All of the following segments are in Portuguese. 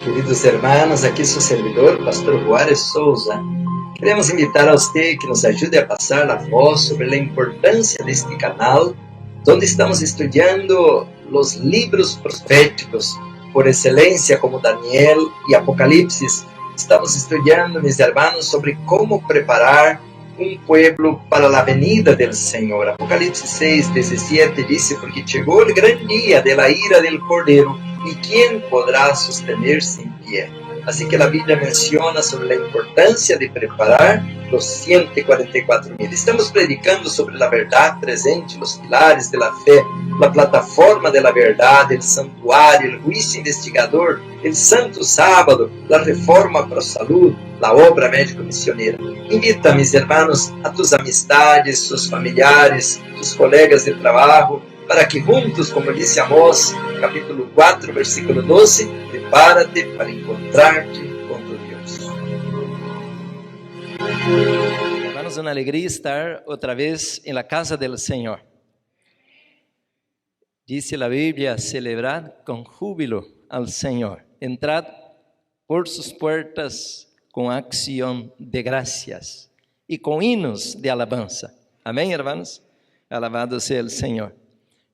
Queridos hermanos, aqui seu servidor, pastor Juárez Souza. Queremos invitar a você que nos ajude a passar a voz sobre a importância deste canal, onde estamos estudando os livros proféticos por excelência, como Daniel e Apocalipse. Estamos estudando, meus hermanos, sobre como preparar um povo para a venida do Senhor. Apocalipse 6:17 diz: porque chegou o grande dia da ira del Cordeiro, e quem poderá sostener-se em pé? Assim que a Bíblia menciona sobre a importância de preparar os 144.000. Estamos predicando sobre a verdade presente, os pilares da fé, a plataforma da verdade, o santuário, o juízo investigador, o santo sábado, a reforma para a saúde, a obra médico-missioneira. Invita, meus irmãos, a tus amistades, sus familiares, tus colegas de trabalho, para que juntos, como disse Amós, capítulo 4, versículo 12, prepárate para encontrar-te com tu Deus. Hermanos, una alegría estar otra vez en la casa del Señor. Dice la Biblia: celebrad con júbilo al Señor. Entrad por sus puertas con acción de gracias y con hinos de alabanza. Amén, hermanos. Alabado sea el Señor.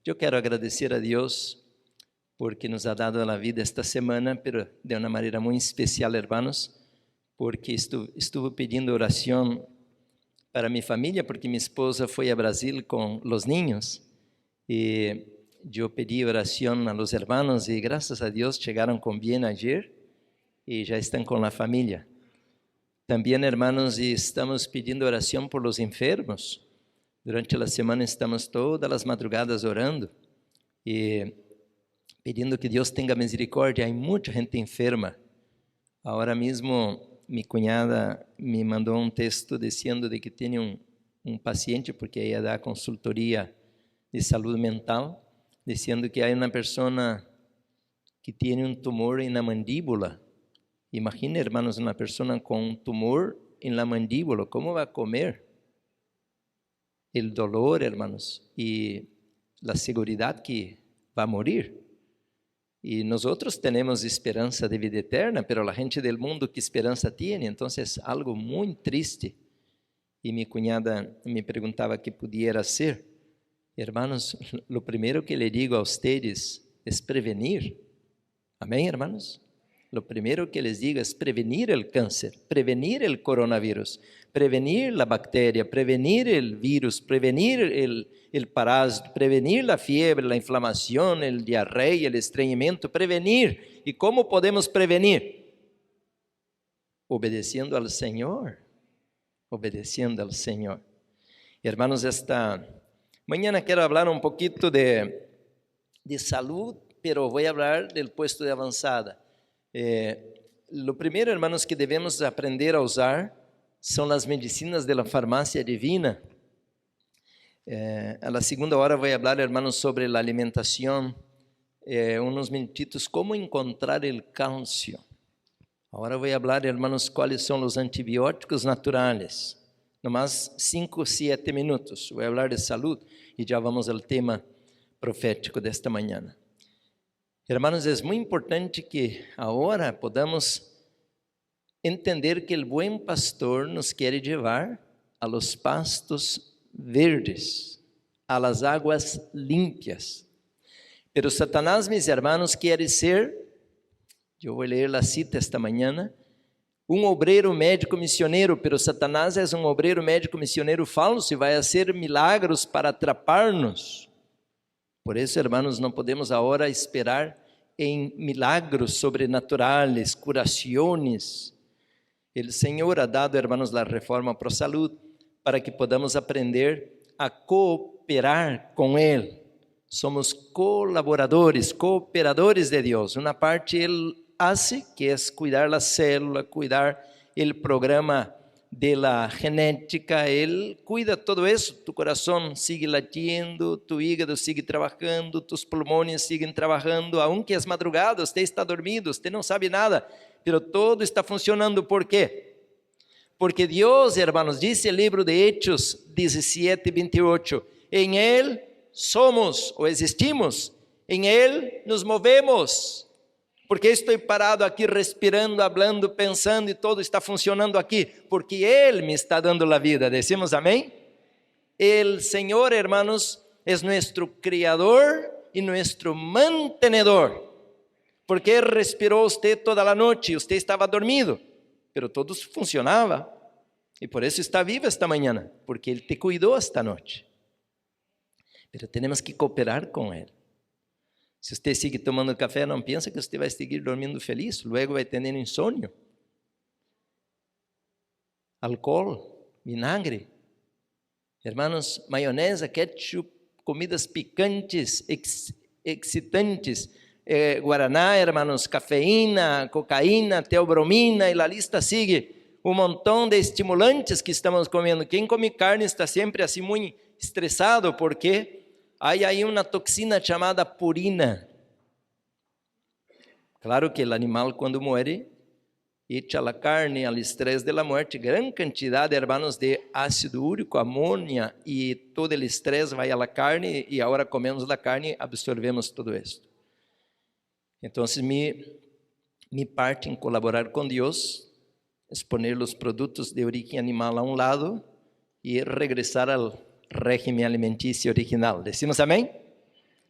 Eu quero agradecer a Deus porque nos ha dado a vida esta semana, pero de uma maneira muito especial, hermanos, porque estuve pedindo oração para minha família, porque minha esposa foi a Brasil com os niños, e eu pedi oração a los hermanos, e graças a Deus chegaram com bem ayer, e já estão com a família. Também, hermanos, estamos pedindo oração por los enfermos. Durante a semana estamos todas as madrugadas orando e pedindo que Deus tenha misericórdia. Há muita gente enferma. Agora mesmo, minha cunhada me mandou um texto dizendo de que tem um paciente, porque ela dá consultoria de saúde mental, dizendo que há uma pessoa que tem um tumor na mandíbula. Imagina, hermanos, uma pessoa com um tumor na mandíbula, como vai comer? El dolor, hermanos, y la seguridad que va a morir. Y nosotros tenemos esperanza de vida eterna, pero la gente del mundo, ¿qué esperanza tiene? Entonces, algo muy triste. Y mi cuñada me preguntaba qué pudiera hacer. Hermanos, lo primero que le digo a ustedes es prevenir. Amén, hermanos. Lo primero que les digo es prevenir el cáncer, prevenir el coronavirus, prevenir la bacteria, prevenir el virus, prevenir el parásito, prevenir la fiebre, la inflamación, el diarrea, el estreñimiento, prevenir. ¿Y cómo podemos prevenir? Obedeciendo al Señor, obedeciendo al Señor. Hermanos, esta mañana quiero hablar un poquito de salud, pero voy a hablar del puesto de avanzada. Lo primero, hermanos, que devemos aprender a usar são as medicinas da farmácia divina. A la segunda hora vou falar, hermanos, sobre a alimentação, uns minutitos, como encontrar o cálcio. Agora vou falar, hermanos, quais são os antibióticos naturais. Nomás 5, 7 minutos. Vou falar de saúde e já vamos ao tema profético desta manhã. Hermanos, é muito importante que agora podamos entender que o bom pastor nos quer levar a los pastos verdes, a las aguas limpias. Pero Satanás, mis hermanos, quer ser, eu vou ler a cita esta manhã, obreiro médico missioneiro, pero Satanás é obreiro médico missioneiro falso e vai fazer milagros para atrapar-nos. Por isso, hermanos, não podemos agora esperar em milagros sobrenaturais, curações. O Senhor ha dado, hermanos, a reforma para a saúde, para que podamos aprender a cooperar com Ele. Somos colaboradores, cooperadores de Deus. Uma parte Ele hace, que é cuidar a célula, cuidar o programa de la genética, Ele cuida todo isso. Tu coração sigue latindo, tu hígado sigue trabalhando, tus pulmões siguen trabalhando, aunque as madrugadas, você está dormido, você não sabe nada, pero todo está funcionando. ¿Por quê? Porque Deus, hermanos, diz o livro de Hechos 17:28, em Ele somos ou existimos, em Ele nos movemos. ¿Por qué estoy parado aquí respirando, hablando, pensando y todo está funcionando aquí? Porque Él me está dando la vida. Decimos amén. El Señor, hermanos, es nuestro Creador y nuestro mantenedor. Porque Él respiró usted toda la noche, usted estaba dormido, pero todo funcionaba. Y por eso está vivo esta mañana, porque Él te cuidó esta noche. Pero tenemos que cooperar con Él. Se você sigue tomando café, não pensa que você vai seguir dormindo feliz, luego vai ter insônia. Álcool, vinagre, hermanos, maionese, ketchup, comidas picantes, excitantes, guaraná, hermanos, cafeína, cocaína, teobromina, e a lista sigue. Um montão de estimulantes que estamos comendo. Quem come carne está sempre assim muito estressado, porque hay aí uma toxina chamada purina. Claro que o animal quando muere, echa a carne al estresse da morte, gran cantidad, hermanos, de ácido úrico, amônia, e todo o estresse vai à carne, e agora comemos a carne e absorvemos tudo isso. Então, mi parte em colaborar com Deus é poner os produtos de origem animal a um lado e regressar ao régimen alimenticio original. Decimos amén.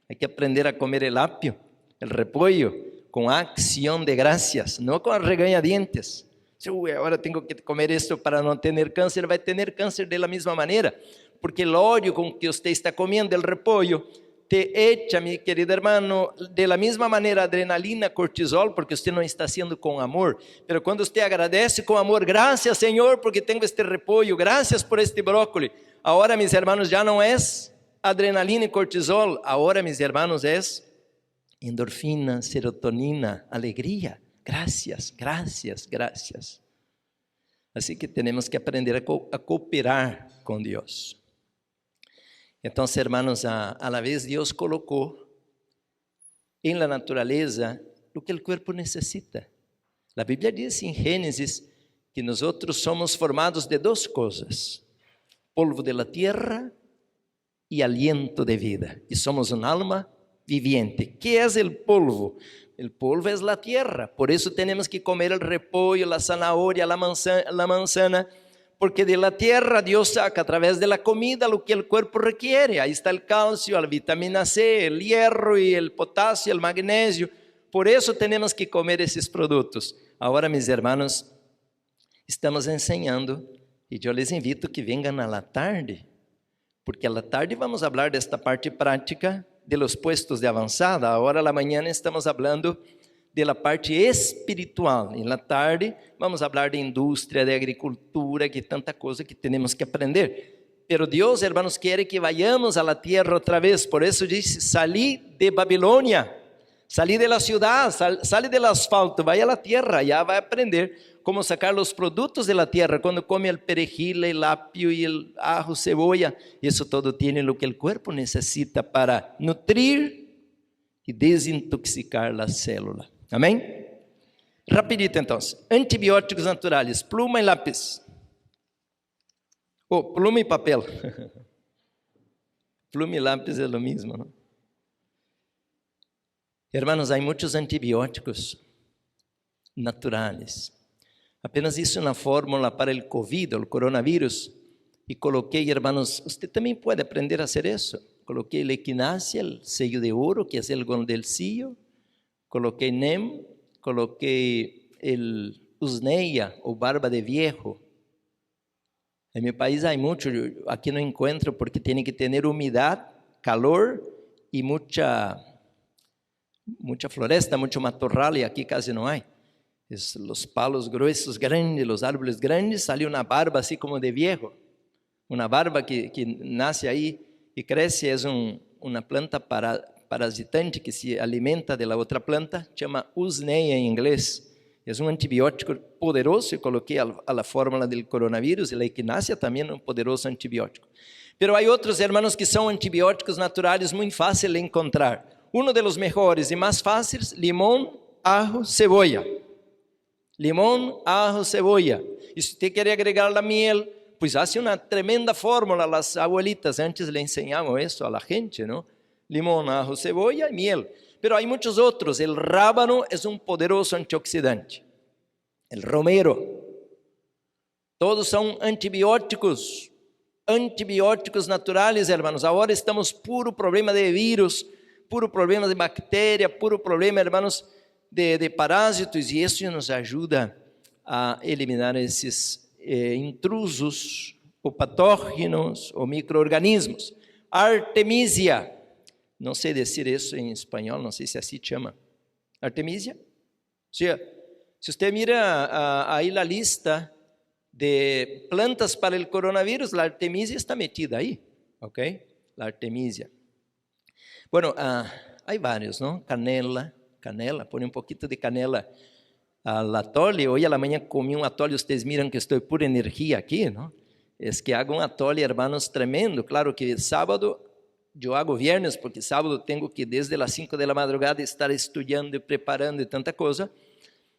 Hay que aprender a comer el apio, el repollo, con acción de gracias, no con regañadientes. Ahora tengo que comer esto para no tener cáncer. Vai ter cáncer de la misma manera, porque el óleo con que usted está comiendo el repollo te echa, mi querido hermano, de la misma manera adrenalina, cortisol, porque usted no está haciendo con amor. Pero cuando usted agradece con amor, gracias Señor porque tengo este repollo, gracias por este brócoli. Ahora, mis hermanos, ya no es adrenalina y cortisol. Ahora, mis hermanos, es endorfina, serotonina, alegría. Gracias, gracias, gracias. Así que tenemos que aprender a cooperar con Dios. Entonces, hermanos, a la vez Dios colocó en la naturaleza lo que el cuerpo necesita. La Biblia dice en Génesis que nosotros somos formados de dos cosas: polvo de la tierra y aliento de vida. Y somos un alma viviente. ¿Qué es el polvo? El polvo es la tierra. Por eso tenemos que comer el repollo, la zanahoria, la manzana, porque de la tierra Dios saca a través de la comida lo que el cuerpo requiere. Ahí está el calcio, la vitamina C, el hierro y el potasio, el magnesio. Por eso tenemos que comer esos productos. Ahora, mis hermanos, estamos enseñando. E eu les invito que venham à tarde, porque à tarde vamos falar desta parte prática de los puestos de avançada. Agora, à manhã, estamos falando da parte espiritual. E na tarde, vamos falar de indústria, de agricultura, que tanta coisa que temos que aprender. Pero Deus, hermanos, quer que vayamos à terra outra vez. Por isso diz: salí de Babilônia, salí de la ciudad, salí del asfalto, vaya a la tierra, ya va a aprender cómo sacar los productos de la tierra. Cuando come el perejil, el apio y el ajo, cebolla, eso todo tiene lo que el cuerpo necesita para nutrir y desintoxicar la célula. Amén. Rapidito entonces, antibióticos naturales, pluma y lápiz. Pluma y papel. Pluma y lápiz es lo mismo, ¿no? Hermanos, hay muchos antibióticos naturales. Apenas hice una fórmula para el COVID, el coronavirus, y coloqué, hermanos, usted también puede aprender a hacer eso. Coloqué el equinacia, el sello de oro, que es el gondelcillo. Coloqué NEM, coloqué el usneia, o barba de viejo. En mi país hay mucho, aquí no encuentro porque tiene que tener humedad, calor y mucha floresta, mucho matorral, y aquí casi no hay. Los palos gruesos grandes, los árboles grandes, sale una barba así como de viejo. Una barba que nace ahí y crece, es una planta parasitante que se alimenta de la otra planta, se llama usneia en inglés. Es un antibiótico poderoso, y coloqué a la fórmula del coronavirus, y la equinacia también es un poderoso antibiótico. Pero hay otros, hermanos, que son antibióticos naturales muy fáciles de encontrar. Uno de los mejores y más fáciles, limón, ajo, cebolla. Limón, ajo, cebolla. Y si usted quiere agregar la miel, pues hace una tremenda fórmula. Las abuelitas antes le enseñaban eso a la gente, ¿no? Limón, ajo, cebolla y miel. pero hay muchos otros. El rábano es un poderoso antioxidante. El romero. Todos são antibióticos naturais, hermanos. Agora estamos puro problema de vírus, puro problema de bactéria, puro problema, hermanos, de parásitos, e isso nos ajuda a eliminar esses intrusos, ou patógenos, ou micro-organismos. Artemisia, não sei dizer isso em espanhol, não sei se assim chama. Artemisia? Se você mira aí a lista de plantas para o coronavírus, a artemisia está metida aí, ok? A artemisia. Bueno, há vários, não? Canela, põe um pouquinho de canela al atole. Hoje à manhã comi um atole, vocês miram que estou pura energia aqui, não? É que hago um atole, hermanos, tremendo. Claro que sábado, eu hago viernes, porque sábado tenho que desde as 5 da madrugada estar estudando e preparando e tanta coisa.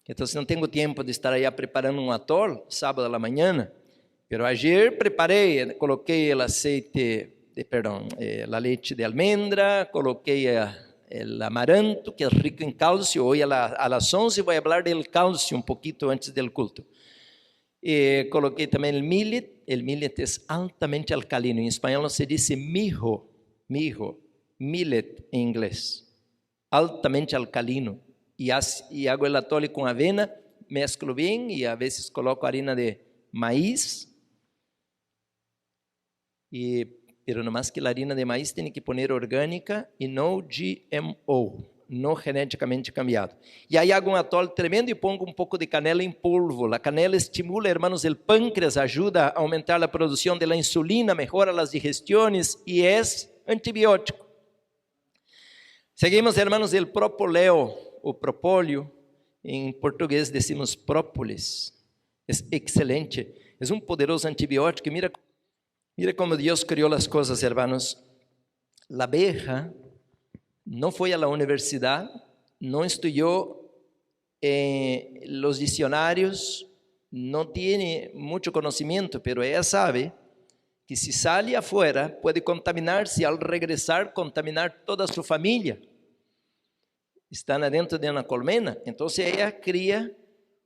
Então, não tenho tempo de estar aí preparando um atole sábado à manhã. Pero ayer preparei, coloquei o aceite, a leite de almendra, coloquei o amaranto, que é rico em cálcio. Hoje a las 11 vou falar do cálcio um pouquinho antes do culto. Coloquei também o millet. O millet é altamente alcalino. Em espanhol se diz mijo, millet em inglês. Altamente alcalino. E hago el atole com avena, mezclo bem e a vezes coloco harina de maíz. Pero no más que a harina de maíz tem que poner orgânica e não GMO, não geneticamente cambiado. E aí hago um atole tremendo e pongo um pouco de canela em polvo. A canela estimula, hermanos, o pâncreas, ajuda a aumentar a produção de insulina, melhora as digestiones e é antibiótico. Seguimos, hermanos, o propóleo, o propóleo. Em português decimos própolis. É excelente, é um poderoso antibiótico. Mira como Deus criou as coisas, hermanos. A abeja não foi à universidade, não estudou em os dicionários, não tem muito conhecimento, pero ela sabe que se sai afuera, pode contaminar-se, ao regressar, contaminar toda a sua família. Estão dentro de uma colmena, então ela cria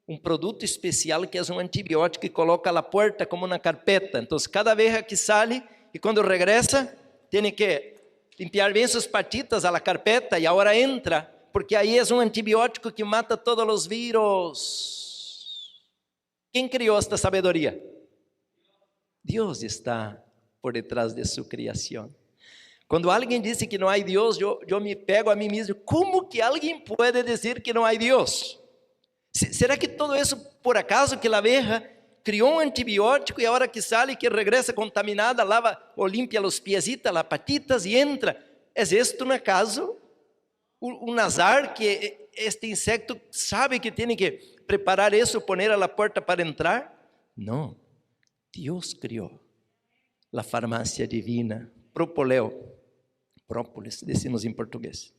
um produto especial que é um antibiótico e coloca a porta como uma carpeta. Então, cada abeja que sai e quando regressa, tem que limpiar bem suas patitas a la carpeta e agora entra, porque aí é um antibiótico que mata todos os vírus. Quem criou esta sabedoria? Deus está por detrás de sua criação. Quando alguém diz que não há Deus, eu me pego a mim mesmo. Como que alguém pode dizer que não há Deus? Será que todo isso por acaso que a abeja criou um antibiótico e a hora que sai, que regressa contaminada, lava ou limpia os piecitos, as patitas e entra? É isto, no acaso, um azar que este insecto sabe que tem que preparar isso, poner a la porta para entrar? Não, Deus criou a farmácia divina, propóleo, própolis, decimos em português.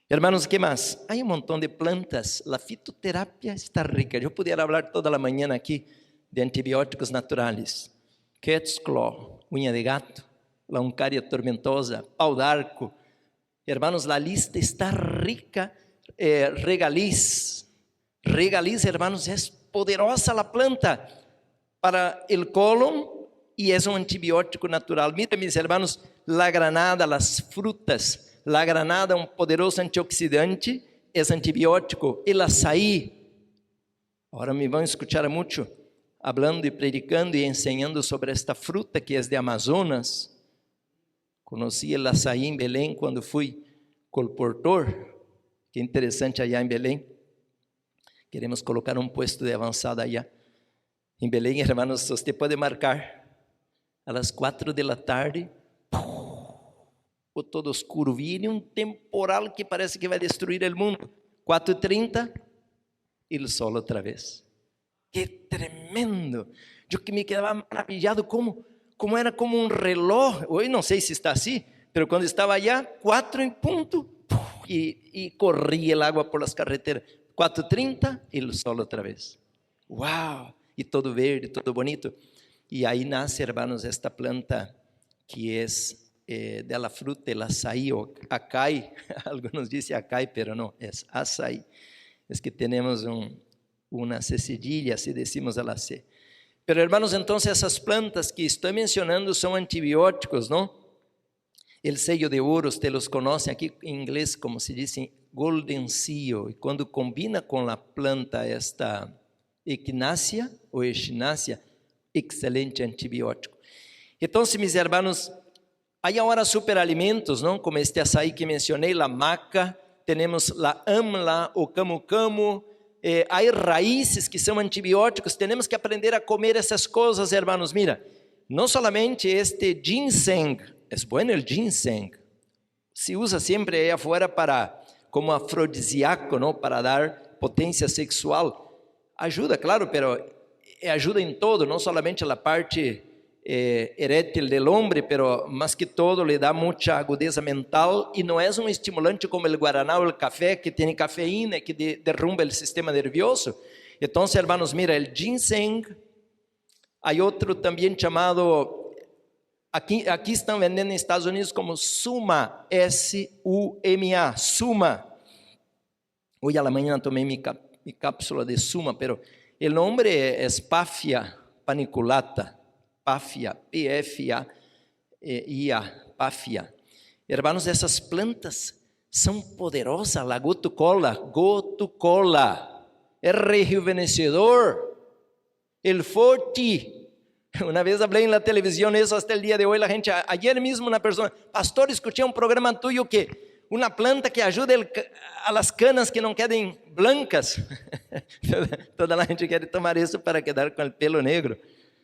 Hermanos, ¿qué más? Hay un montón de plantas. La fitoterapia está rica. Yo pudiera hablar toda la mañana aquí de antibióticos naturales. Cat's claw, uña de gato, la uncaria tormentosa, pau d'arco. Hermanos, la lista está rica. Regaliz. Regaliz, hermanos, es poderosa la planta para el colon y es un antibiótico natural. Miren, mis hermanos, la granada, las frutas. La granada, um poderoso antioxidante, é antibiótico. El açaí. Agora me vão escuchar muito, hablando e predicando e ensinando sobre esta fruta que é de Amazonas. Conheci o açaí em Belém quando fui colportor. Que interessante allá em Belém. Queremos colocar um puesto de avançada allá. Em Belém, hermanos, você pode marcar a las 4 da tarde. Todo escuro, viene um temporal que parece que vai destruir o mundo. 4:30 e o sol outra vez. Que tremendo! Eu que me quedava maravilhado como era como um reloj. Hoje não sei se está assim, mas quando estava allá, 4 em ponto, e corria a água por as carreteras. 4:30 e o sol outra vez. Uau! E todo verde, todo bonito. E aí nasce, hermanos, esta planta que é de la fruta del açaí o acai, algunos dicen acai, pero no, es açaí. Es que tenemos una C cedilha, así decimos a la C. Pero hermanos, entonces esas plantas que estoy mencionando son antibióticos, ¿no? El sello de oro, ustedes los conocen aquí en inglés, como se dice, golden seal. Y cuando combina con la planta esta equinácea o echinacea, excelente antibiótico. Entonces, mis hermanos, hay ahora superalimentos, ¿no? Como este açaí que mencioné, la maca, tenemos la amla o camu-camu, hay raíces que são antibióticos, temos que aprender a comer essas coisas, hermanos. Mira, não solamente este ginseng, é bueno el ginseng, se usa sempre aí afuera como afrodisíaco, ¿no? Para dar potência sexual, ajuda, claro, pero ajuda em todo, não solamente a parte erétil del hombre, pero más que todo le da mucha agudeza mental y no es un estimulante como el guaraná o el café que tiene cafeína que derrumba el sistema nervioso. Entonces, hermanos, mira, el ginseng, hay otro también llamado, aquí están vendiendo en Estados Unidos como Suma, S-U-M-A, Suma. Hoy a la mañana tomé mi cápsula de Suma, pero el nombre es Paphia paniculata. Paphia, P-F-A-I-A, Paphia. Hermanos, essas plantas são poderosas. La gotu-cola, é rejuvenecedor. El foti. Una vez hablé en la televisión eso hasta el día de hoy. La gente, ayer mismo una persona, pastor, escuché un programa tuyo que una planta que ajuda a las canas que não quedem blancas. Toda a gente quer tomar isso para quedar com o pelo negro.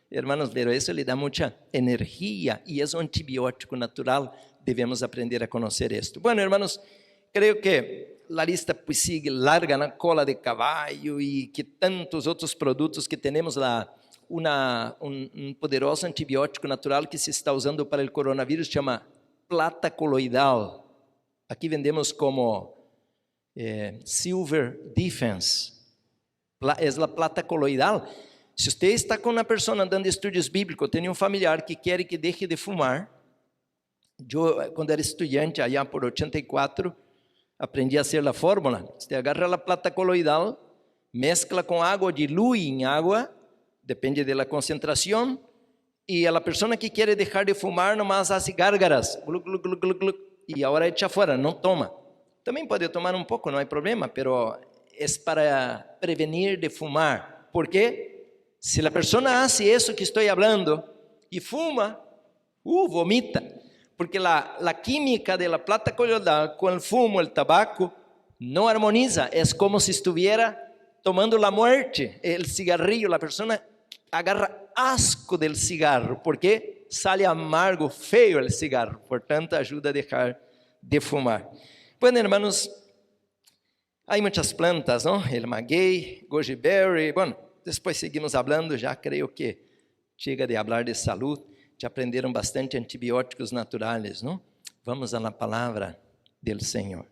Hermanos, pero eso le da mucha energía y es un antibiótico natural. Debemos aprender a conocer esto. Bueno, hermanos, creo que la lista pues sigue larga, na cola de caballo y que tantos otros productos que tenemos, un poderoso antibiótico natural que se está usando para el coronavirus, se llama plata coloidal. Aquí vendemos como Silver Defense, es la plata coloidal. Se você está com uma pessoa dando estudos bíblicos, tem um familiar que quer que deixe de fumar. Eu, quando era estudante, allá por 84, aprendi a fazer a fórmula. Você agarra a plata coloidal, mezcla com água, dilui em água, depende da concentração, e a pessoa que quer deixar de fumar, nomás hace gárgaras, glu, glu, glu, glu, glu, e agora echa fora, não toma. Também pode tomar um pouco, não há problema, pero é para prevenir de fumar. ¿Por quê? Se a pessoa hace isso que estou falando e fuma, vomita, porque a química da plata coloidal com o fumo, o tabaco, não harmoniza, é como se estivesse tomando a morte, o cigarrillo, a pessoa agarra asco del cigarro, porque sale amargo, feio o cigarro, portanto ajuda a deixar de fumar. Bueno, hermanos, há muitas plantas, não? El maguey, goji berry, bueno, depois seguimos falando, já creio que chega de falar de saúde, já aprenderam bastante antibióticos naturais, não? Vamos à palavra do Senhor.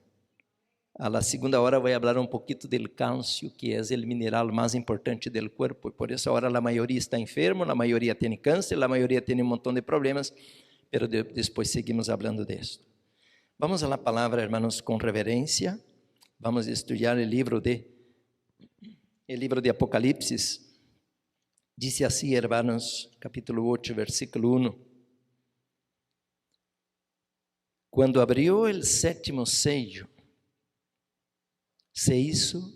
A la segunda hora vou falar um pouquinho do cálcio, que é o mineral mais importante do corpo, e por isso agora a maioria está enfermo, a maioria tem câncer, a maioria tem um montão de problemas, mas depois seguimos falando disso. Vamos à palavra, hermanos, com reverência. Vamos estudar o livro de Apocalipse. Dice así, hermanos, capítulo 8, versículo 1. Cuando abrió el séptimo sello, se hizo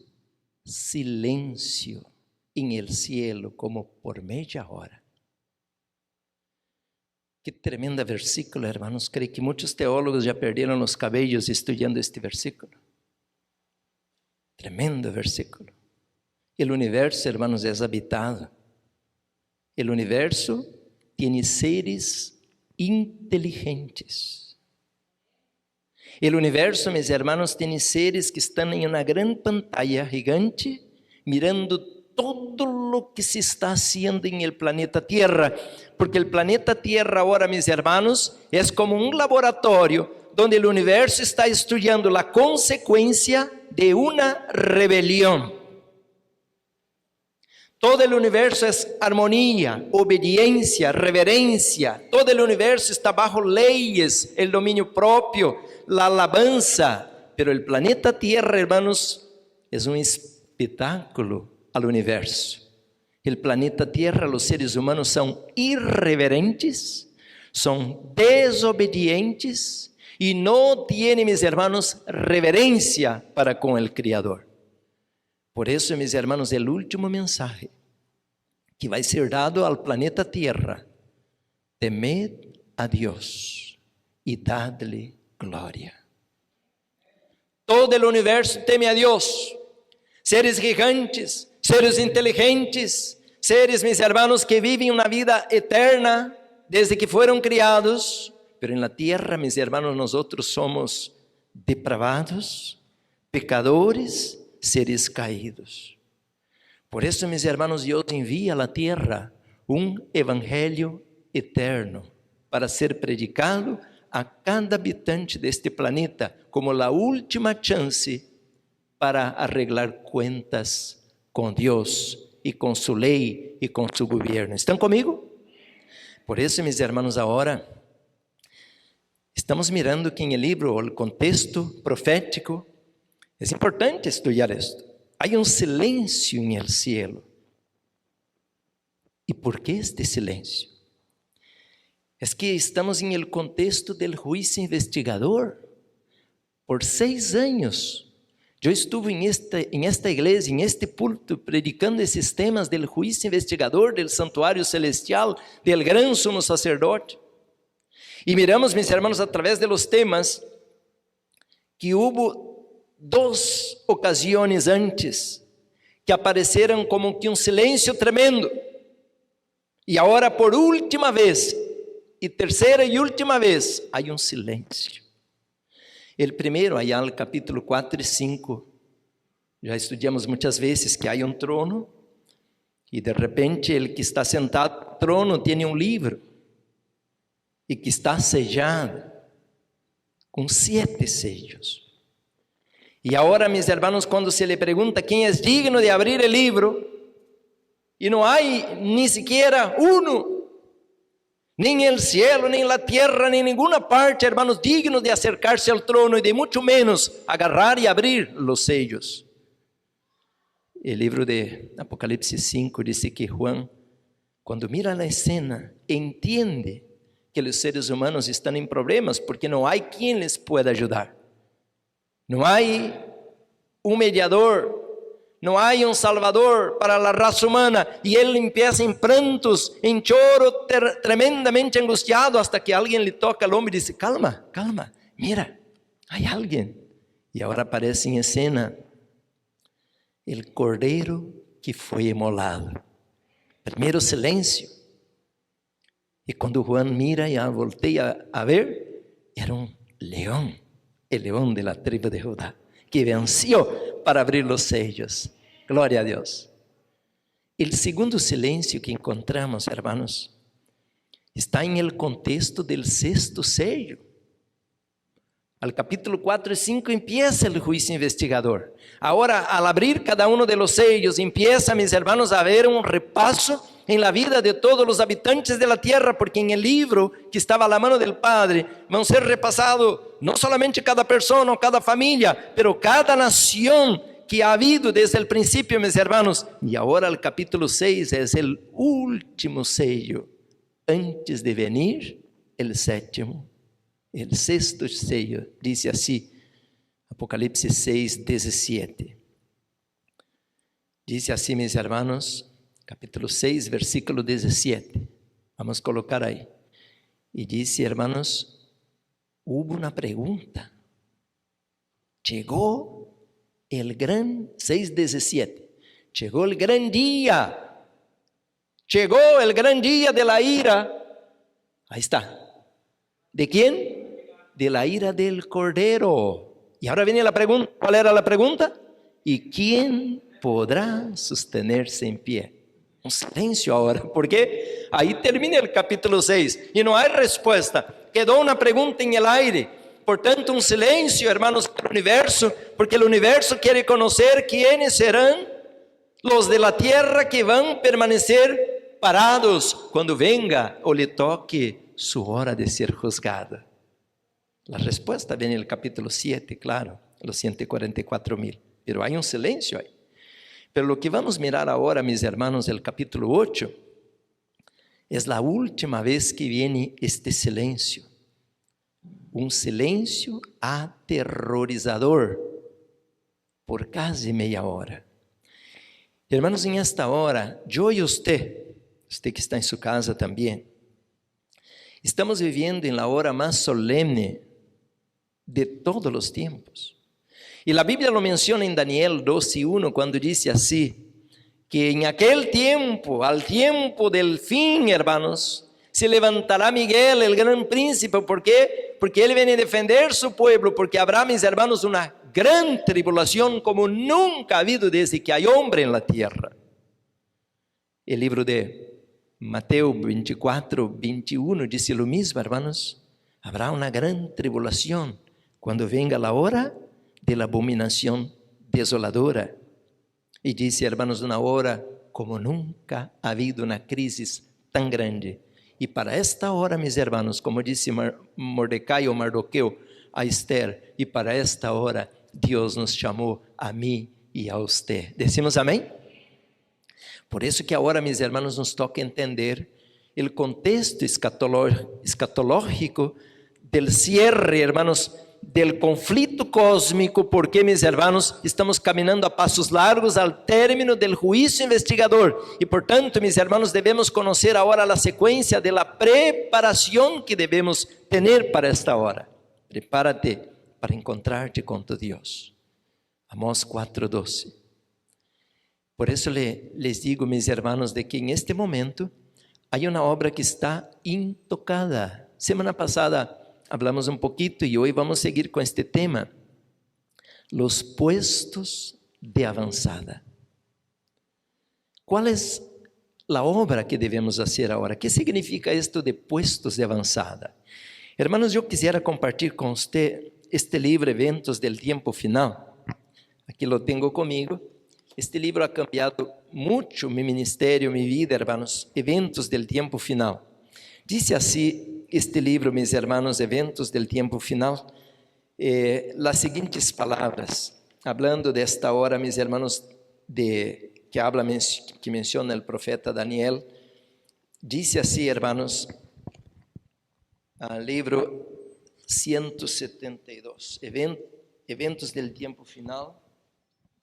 silencio en el cielo como por media hora. Qué tremenda versículo, hermanos. Creo que muchos teólogos ya perdieron los cabellos estudiando este versículo. Tremendo versículo. El universo, hermanos, es habitado. El universo tiene seres inteligentes. El universo, mis hermanos, tiene seres que están en una gran pantalla gigante, mirando todo lo que se está haciendo en el planeta Tierra. Porque el planeta Tierra ahora, mis hermanos, es como un laboratorio donde el universo está estudiando la consecuencia de una rebelión. Todo el universo es armonía, obediencia, reverencia. Todo el universo está bajo leyes, el dominio propio, la alabanza. Pero el planeta Tierra, hermanos, es un espetáculo al universo. El planeta Tierra, los seres humanos son irreverentes, son desobedientes y no tienen, mis hermanos, reverencia para con el Creador. Por eso, mis hermanos, el último mensaje que va a ser dado al planeta Tierra: temed a Dios y dadle gloria. Todo el universo teme a Dios. Seres gigantes, seres inteligentes, seres, mis hermanos, que viven una vida eterna desde que fueron criados. Pero en la tierra, mis hermanos, nosotros somos depravados, pecadores, seres caídos. Por eso, mis hermanos, Dios envía a la tierra un evangelio eterno para ser predicado a cada habitante de este planeta como la última chance para arreglar cuentas con Dios y con su ley y con su gobierno. ¿Están conmigo? Por eso, mis hermanos, ahora estamos mirando que en el libro, el contexto profético, es importante estudiar esto. Hay un silencio en el cielo. ¿Y por qué este silencio? Es que estamos en el contexto del juicio investigador. Por 6 años, yo estuve en esta iglesia, en este púlpito, predicando esses temas del juicio investigador, del santuario celestial, del gran sumo sacerdote. Y miramos, mis hermanos, a través de los temas, que hubo 2 ocasiones antes que apareceram como que um silêncio tremendo. E agora, por última vez, e terceira e última vez, há um silêncio. El primeiro, allá no capítulo 4 e 5, já estudamos muitas vezes que há um trono, e de repente ele que está sentado no trono tem um livro, e que está sellado com 7 sellos. E agora, meus irmãos, quando se lhe pergunta quem é digno de abrir o livro, e não há nem sequer nem el cielo, nem la tierra, nem nenhuma parte, hermanos, digno de acercarse al trono e de muito menos agarrar e abrir los sellos. O livro de Apocalipse 5 diz que Juan, quando mira a escena, entende que os seres humanos estão em problemas porque não há quem les pueda ajudar. Não há um mediador, não há um salvador para a raça humana. E ele empieza em prantos, em choro, tremendamente angustiado, hasta que alguém lhe toca o ombro e diz: calma, calma, mira, há alguém. E agora aparece em cena o cordeiro que foi imolado. Primeiro silêncio. E quando Juan mira e volteia a ver, era um leão. El león de la tribu de Judá, que venció para abrir los sellos. Gloria a Dios. El segundo silencio que encontramos, hermanos, está en el contexto del 6º sello. Al capítulo 4 y 5 empieza el juicio investigador. Ahora, al abrir cada uno de los sellos, empieza, mis hermanos, a haber un repaso en la vida de todos los habitantes de la tierra, porque en el libro que estaba a la mano del Padre, van a ser repasados no solamente cada persona o cada familia, pero cada nación que ha habido desde el principio, mis hermanos. Y ahora el capítulo 6 es el último sello, antes de venir el 7º. El 6º sello, dice así, Apocalipse 6, 17. Dice así, mis hermanos, capítulo 6, versículo 17. Vamos a colocar ahí. Y dice, hermanos, hubo una pregunta. Llegó el gran, 6:17. Llegó el gran día. Llegó el gran día de la ira. Ahí está. ¿De quién? De la ira del Cordero. Y ahora viene la pregunta. ¿Cuál era la pregunta? ¿Y quién podrá sostenerse en pie? Un silencio ahora, porque ahí termina el capítulo 6 y no hay respuesta. Quedó una pregunta en el aire. Por tanto, un silencio, hermanos, para el universo, porque el universo quiere conocer quiénes serán Los de la tierra que van permanecer parados cuando venga o le toque su hora de ser juzgado. La respuesta viene en el capítulo 7, claro, los 144,000. Pero hay un silencio ahí. Pero lo que vamos a mirar ahora, mis hermanos, el capítulo 8, es la última vez que viene este silencio. Un silencio aterrorizador por casi media hora. Hermanos, en esta hora, yo y usted que está en su casa también, estamos viviendo en la hora más solemne de todos los tiempos. Y la Biblia lo menciona en Daniel 2:1 cuando dice así, que en aquel tiempo, al tiempo del fin, hermanos, se levantará Miguel, el gran príncipe. ¿Por qué? Porque él viene a defender su pueblo, porque habrá, mis hermanos, una gran tribulación como nunca ha habido desde que hay hombre en la tierra. El libro de Mateo 24:21 dice lo mismo, hermanos. Habrá una gran tribulación cuando venga la hora de la abominación desoladora. Y dice, hermanos, una hora como nunca ha habido una crisis tan grande. Y para esta hora, mis hermanos, como dice Mordecai o Mardoqueo a Esther, y para esta hora Dios nos llamó a mí y a usted. ¿Decimos amén? Por eso que ahora, mis hermanos, nos toca entender el contexto escatológico del cierre, hermanos, del conflicto cósmico, porque, mis hermanos, estamos caminando a pasos largos al término del juicio investigador. Y por tanto, mis hermanos, debemos conocer ahora la secuencia de la preparación que debemos tener para esta hora. Prepárate para encontrarte con tu Dios. Amós 4:12. Por eso les digo, mis hermanos, de que en este momento hay una obra que está intocada. Semana pasada hablamos un poquito y hoy vamos a seguir con este tema. Los puestos de avanzada. ¿Cuál es la obra que debemos hacer ahora? ¿Qué significa esto de puestos de avanzada? Hermanos, yo quisiera compartir con usted este libro, Eventos del Tiempo Final. Aquí lo tengo conmigo. Este libro ha cambiado mucho mi ministerio, mi vida, hermanos. Eventos del Tiempo Final. Dice así este libro, mis hermanos, Eventos del Tiempo Final, las siguientes palabras, hablando de esta hora, mis hermanos, que menciona el profeta Daniel. Dice así, hermanos, al libro 172, Eventos del Tiempo Final.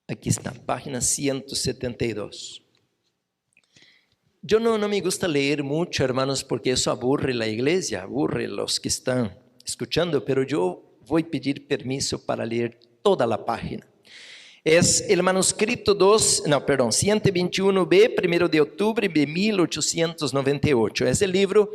Aquí está, página 172. Yo no me gusta leer mucho, hermanos, porque eso aburre la iglesia, aburre los que están escuchando, pero yo voy a pedir permiso para leer toda la página. Es el manuscrito 121b, 1 de octubre de 1898. Es el libro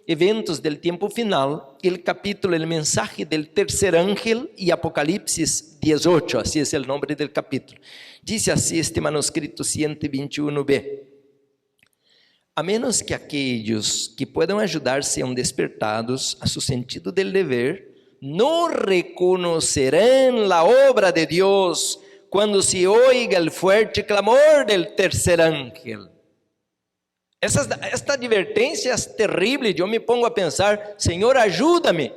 Eventos del Tiempo Final, el capítulo, el mensaje del tercer ángel y Apocalipsis 18, así es el nombre del capítulo. Dice así este manuscrito 121b. A menos que aquellos que puedan ayudar sean despertados a su sentido del deber, no reconocerán la obra de Dios cuando se oiga el fuerte clamor del tercer ángel. Esta advertencia es terrible. Yo me pongo a pensar, Señor, ayúdame.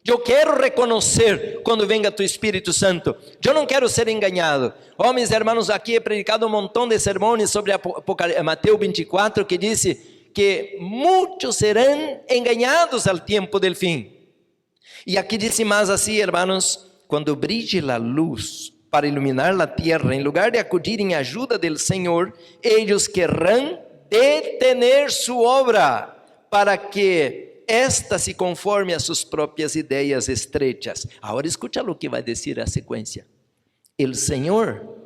Yo quiero reconocer cuando venga tu Espíritu Santo. Yo no quiero ser engañado. Oh, mis hermanos, aquí he predicado un montón de sermones sobre Mateo 24, que dice que muchos serán engañados al tiempo del fin. Y aquí dice más así, hermanos, cuando brille la luz para iluminar la tierra, en lugar de acudir en ayuda del Señor, ellos querrán detener su obra para que esta se conforme a sus propias ideas estrechas. Ahora escucha lo que va a decir a secuencia. El Señor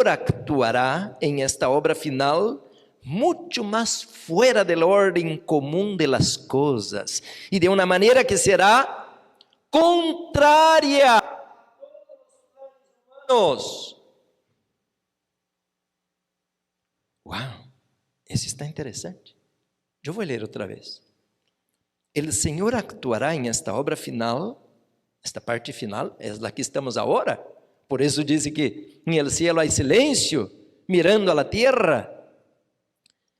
actuará en esta obra final mucho más fuera del orden común de las cosas y de una manera que será contraria a todos los humanos. Wow, eso está interesante. Yo voy a leer otra vez. El Señor actuará en esta obra final, esta parte final, es la que estamos ahora, Por isso diz que em el cielo há silêncio, mirando a la tierra,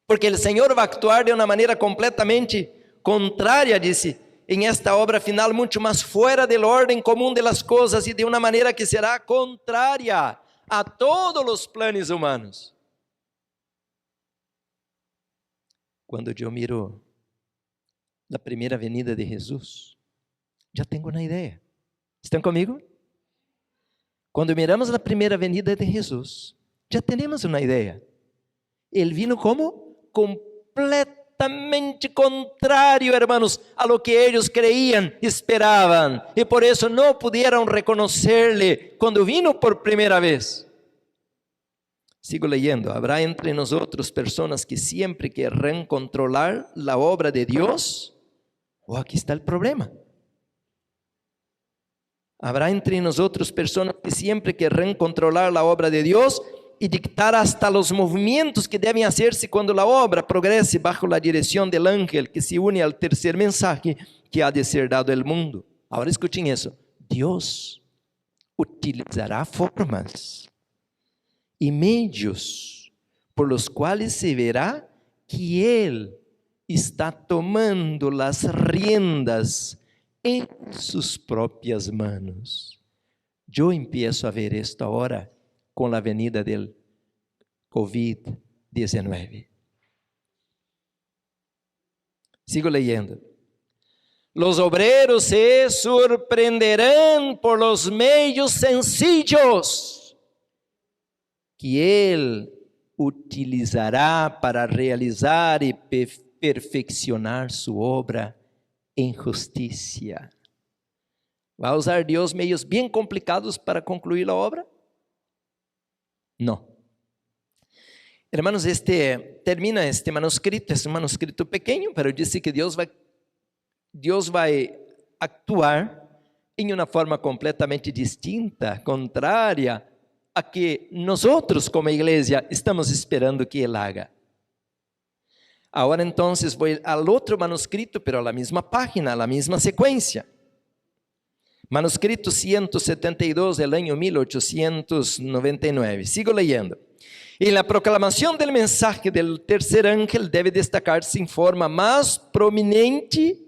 porque o Senhor vai actuar de uma maneira completamente contrária, disse, em esta obra final, muito mais fora del orden comum de las coisas e de uma maneira que será contrária a todos os planos humanos. Quando eu miro a primeira venida de Jesus, já tenho uma ideia. Estão comigo? Quando miramos a primeira venida de Jesus, já temos uma ideia. Ele vino como completamente contrário, hermanos, a lo que eles creiam, esperavam, e por isso não puderam reconhecer-lhe quando vino por primeira vez. Sigo leyendo. Habrá entre nosotros personas que siempre querrán controlar la obra de Dios. Oh, aquí está el problema. Habrá entre nosotros personas que siempre querrán controlar la obra de Dios y dictar hasta los movimientos que deben hacerse cuando la obra progrese bajo la dirección del ángel que se une al tercer mensaje que ha de ser dado al mundo. Ahora escuchen eso. Dios utilizará formas e meios por los quais se verá que Ele está tomando as riendas em suas próprias manos. Eu empiezo a ver isto agora com a venida del COVID-19. Sigo leyendo. Los obreros se sorprenderán por los meios sencillos que Ele utilizará para realizar e perfeccionar sua obra em justiça. Vai usar Deus meios bem complicados para concluir a obra? Não. Hermanos, termina este manuscrito, é um manuscrito pequeno, mas disse que Deus vai actuar em uma forma completamente distinta, contrária a que nós como igreja estamos esperando que Ele haga. Agora então vou ao outro manuscrito, pero a mesma página, a mesma sequência. Manuscrito 172 del año 1899. Sigo leyendo. En la proclamación del mensaje del tercer ángel debe destacarse en forma más prominente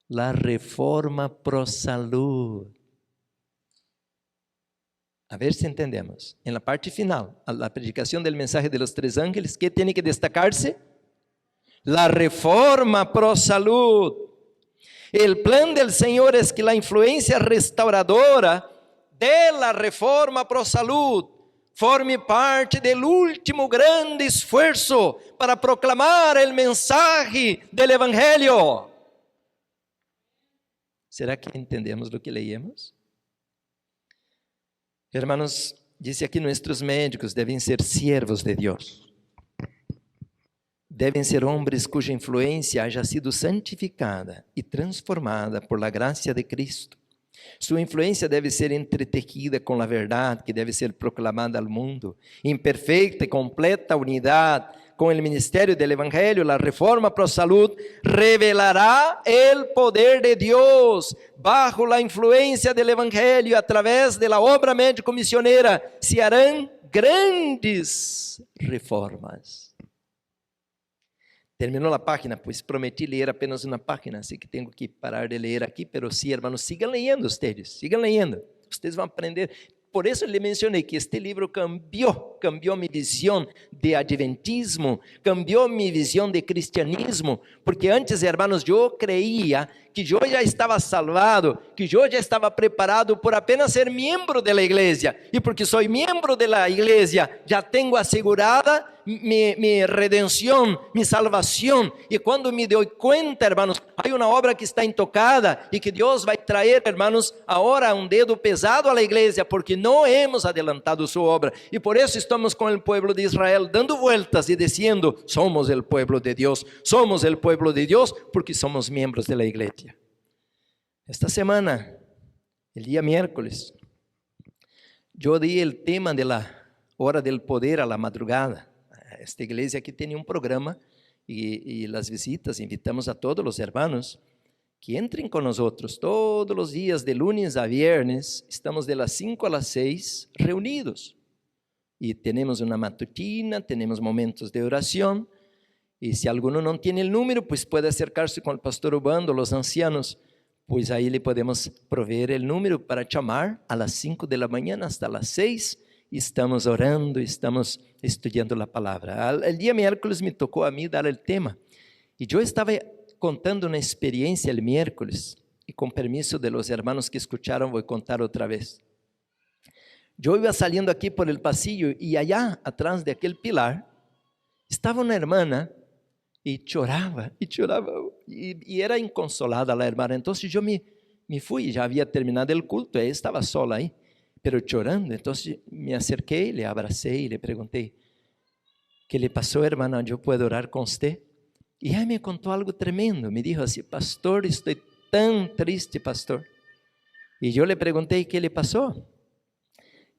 la reforma pro salud. A ver se entendemos. En la parte final, a la predicación del mensaje de los tres ángeles, ¿qué tiene que destacarse? La reforma pro salud. El plan del Señor es que la influencia restauradora de la reforma pro salud forme parte del último grande esfuerzo para proclamar el mensaje del Evangelio. ¿Será que entendemos lo que leímos? Hermanos, dice aquí, nuestros médicos deben ser siervos de Dios. Deben ser hombres cuya influencia haya sido santificada y transformada por la gracia de Cristo. Su influencia debe ser entretejida con la verdad que debe ser proclamada al mundo, en perfecta y completa unidad con el ministerio del Evangelio. La reforma pro salud revelará el poder de Dios bajo la influencia del Evangelio. A través de la obra médico-misionera se harán grandes reformas. Terminou a página, pois prometi ler apenas uma página, assim que tenho que parar de ler aqui, pero sim, hermanos, sigam lendo ustedes, sigam lendo, vocês vão aprender. Por isso lhe mencionei que este livro cambiou minha visão de adventismo, cambiou minha visão de cristianismo, porque antes, hermanos, eu creía que eu já estava salvado, que eu já estava preparado por apenas ser membro da igreja, e porque sou membro da igreja, já tenho assegurada minha redenção, minha salvação, e quando me dou conta, hermanos, há uma obra que está intocada, e que Deus vai trazer, hermanos, agora um dedo pesado à igreja, porque não hemos adelantado sua obra, e por isso estamos com o povo de Israel, dando vueltas e dizendo, somos o povo de Deus, porque somos membros da igreja. Esta semana, el día miércoles, yo di el tema de la hora del poder a la madrugada. Esta iglesia aquí tiene un programa y las visitas, invitamos a todos los hermanos que entrem com nós outros. Todos os dias, de lunes a viernes, estamos de las 5 a las 6 reunidos. E temos uma matutina, temos momentos de oração. E se alguno não tem o número, pues pode acercar-se com o pastor Ubando, os ancianos, pues aí le podemos proveer o número para chamar a las 5 de la mañana hasta las 6. Estamos orando, estamos estudando a palavra. O dia miércoles me tocou a mim dar o tema. E eu estava contando uma experiência el miércoles, e com permiso de los hermanos que escucharon, vou contar outra vez. Eu iba saliendo aqui por el pasillo, e allá, atrás de aquele pilar, estava uma hermana, e chorava, e era inconsolada a hermana. Então eu me fui, já havia terminado o culto, ela estava sola aí, pero chorando. Então me acerquei, le abracei, le perguntei, ¿qué le passou, hermana? Eu posso orar com você? E ela me contou algo tremendo, me dijo assim, pastor, estou tão triste, pastor. E eu le perguntei, ¿qué le passou?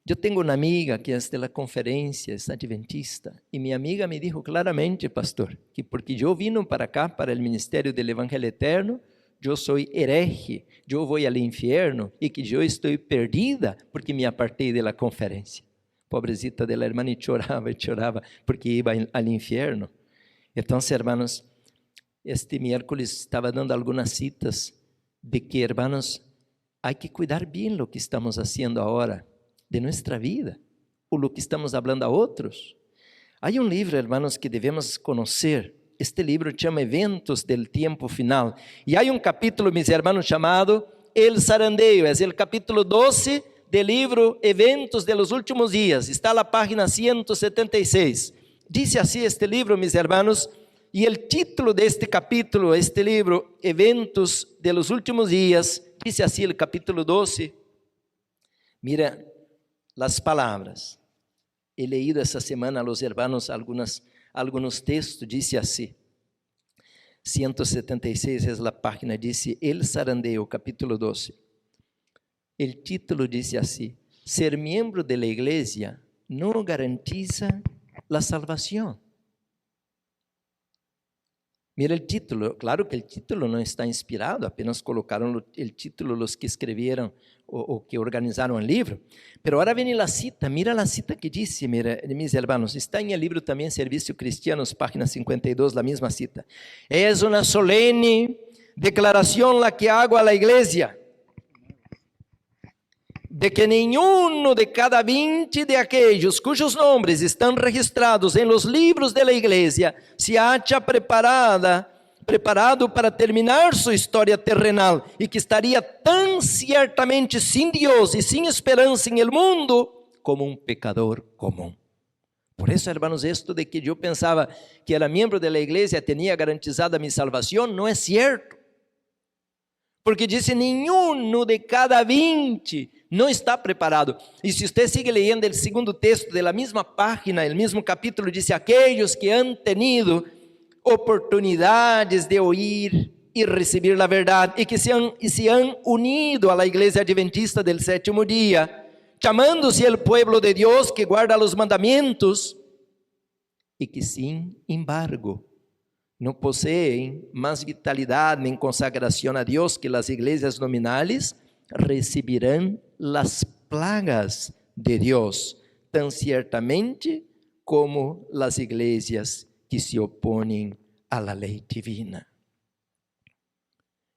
Eu tenho uma amiga que é da conferência, é adventista, e minha amiga me dijo claramente, pastor, que porque eu vim para cá, para o ministério do Evangelho Eterno, eu sou herege, eu vou ao inferno, e que eu estou perdida, porque me apartei da conferência. Pobrecita da irmã, e chorava, porque ia ao inferno. Então, hermanos, este miércoles estava dando algumas citas, de que, hermanos, há que cuidar bem lo que estamos fazendo agora, de nossa vida, ou lo que estamos falando a outros. Há livro, hermanos, que devemos conhecer. Este livro chama Eventos del Tiempo Final. E há capítulo, mis hermanos, chamado El Zarandeio. É o capítulo 12 do livro Eventos de los Últimos Dias. Está na página 176. Diz assim este livro, mis hermanos, e o título deste capítulo, este livro, Eventos de los Últimos Dias, diz assim o capítulo 12. Mira as palavras. He leído essa semana a los hermanos alguns textos, disse assim, 176 é a página, disse El Zarandeio, capítulo 12. O título disse assim, ser miembro de la iglesia não garantiza la salvación. Mira o título, claro que o título não está inspirado, apenas colocaram o título os que escreveram ou que organizaram o livro, pero agora vem a cita, mira a cita que disse, mira, mis hermanos, está em el livro também Serviço Cristianos, página 52, a mesma cita. É uma solene declaração la que hago a la iglesia, de que nenhum de cada 20 de aquellos cujos nombres estão registrados em los libros de la iglesia se acha preparado para terminar sua história terrenal e que estaria tão certamente sem Deus e sem esperança em el mundo como um pecador comum. Por isso, hermanos, esto de que eu pensava que era membro de la iglesia tinha garantizada minha salvação, não é certo. Porque disse, nenhum de cada 20 não está preparado. E se você sigue lendo o segundo texto da mesma página, o mesmo capítulo, diz, aqueles que han tenido oportunidades de oír e receber a verdade, e que se han unido a la iglesia adventista del sétimo dia, chamando-se el pueblo de Deus que guarda os mandamentos, e que sin embargo não possuem mais vitalidade nem consagração a Deus que as igrejas nominales, recibirão as plagas de Deus, tão certamente como as igrejas que se opõem à lei divina.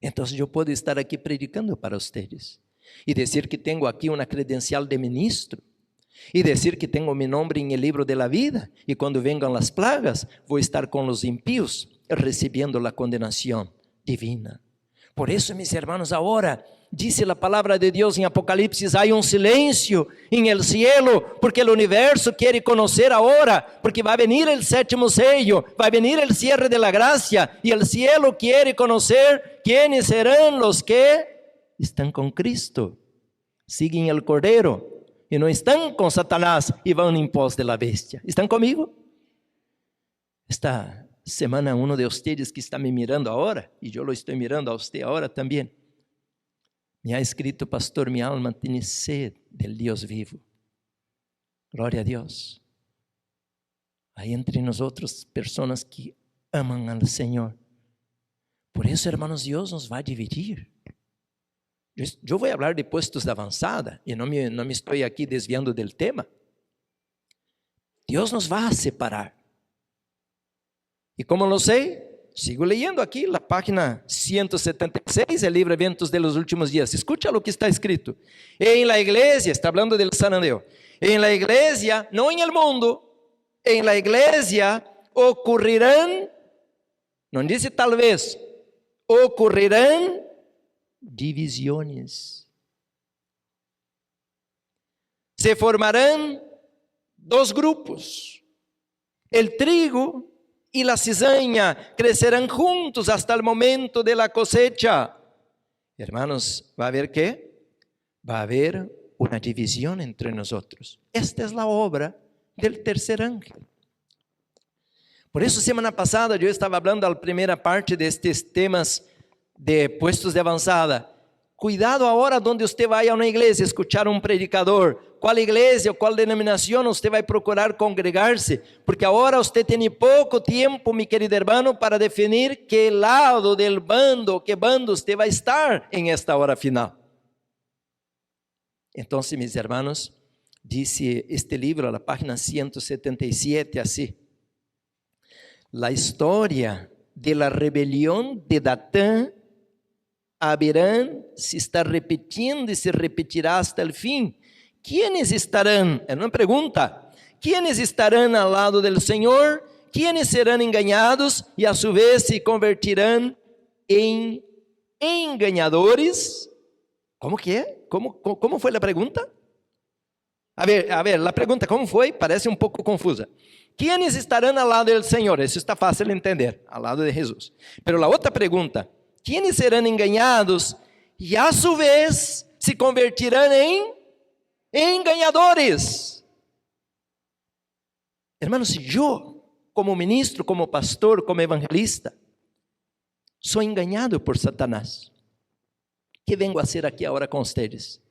Então, eu posso estar aqui predicando para vocês e dizer que tenho aqui uma credencial de ministro e dizer que tenho meu nome em el livro de la vida e quando venham as plagas, vou estar com os impíos recebendo a condenação divina. Por isso, mis hermanos, agora dice a palavra de Deus em Apocalipse, há silêncio em el cielo, porque o universo quer conhecer agora, porque vai venir o sétimo sello, vai venir o cierre de la gracia, e o cielo quer conhecer quienes serão os que estão com Cristo, siguen el Cordeiro, e não estão com Satanás, e vão em pos de la bestia. Estão comigo? Esta semana, um de vocês que está me mirando agora, e eu lo estou mirando a você agora também, me ha escrito, pastor, mi alma tiene sed del Dios vivo. Glória a Deus. Há entre nós personas que amam al Senhor. Por isso, hermanos, Deus nos vai dividir. Eu vou falar de puestos de avançada, e não me estou aqui desviando do tema. Deus nos vai separar. E como lo sei? Sigo leyendo aqui, na página 176, o livro Eventos de los Últimos Dias. Escucha o que está escrito. En la iglesia, está hablando del San Andreu. En la iglesia, no en el mundo, en la iglesia ocurrirán, não dice tal vez, ocurrirán divisiones. Se formarán dos grupos. El trigo y la cizaña crecerán juntos hasta el momento de la cosecha. Hermanos, ¿va a haber qué? Va a haber una división entre nosotros. Esta es la obra del tercer ángel. Por eso, semana passada, eu estava falando da primeira parte destes temas de puestos de avançada. Cuidado agora onde você vai a uma igreja escuchar um predicador. Qual igreja ou qual denominação você vai procurar congregar-se? Porque agora você tem pouco tempo, meu querido irmão, para definir que lado del bando, que bando você vai estar em esta hora final. Então, meus irmãos, disse este livro, na página 177, assim: la história de la rebelião de Datán a Abirán se está repetindo e se repetirá hasta el fim. ¿Quiénes estarán? É uma pergunta. ¿Quiénes estarán al lado del Senhor? ¿Quiénes serán engañados e a su vez se convertirán em engañadores? ¿Cómo que é? ¿Cómo foi a pergunta? A ver, a pergunta como foi? Parece um pouco confusa. ¿Quiénes estarán al lado del Senhor? Isso está fácil de entender, al lado de Jesus. Pero la outra pergunta: ¿quiénes serán engañados y a su vez se convertirán en engañadores? Hermanos, yo como ministro, como pastor, como evangelista, sou engañado por Satanás. ¿Qué vengo a hacer aquí ahora con ustedes?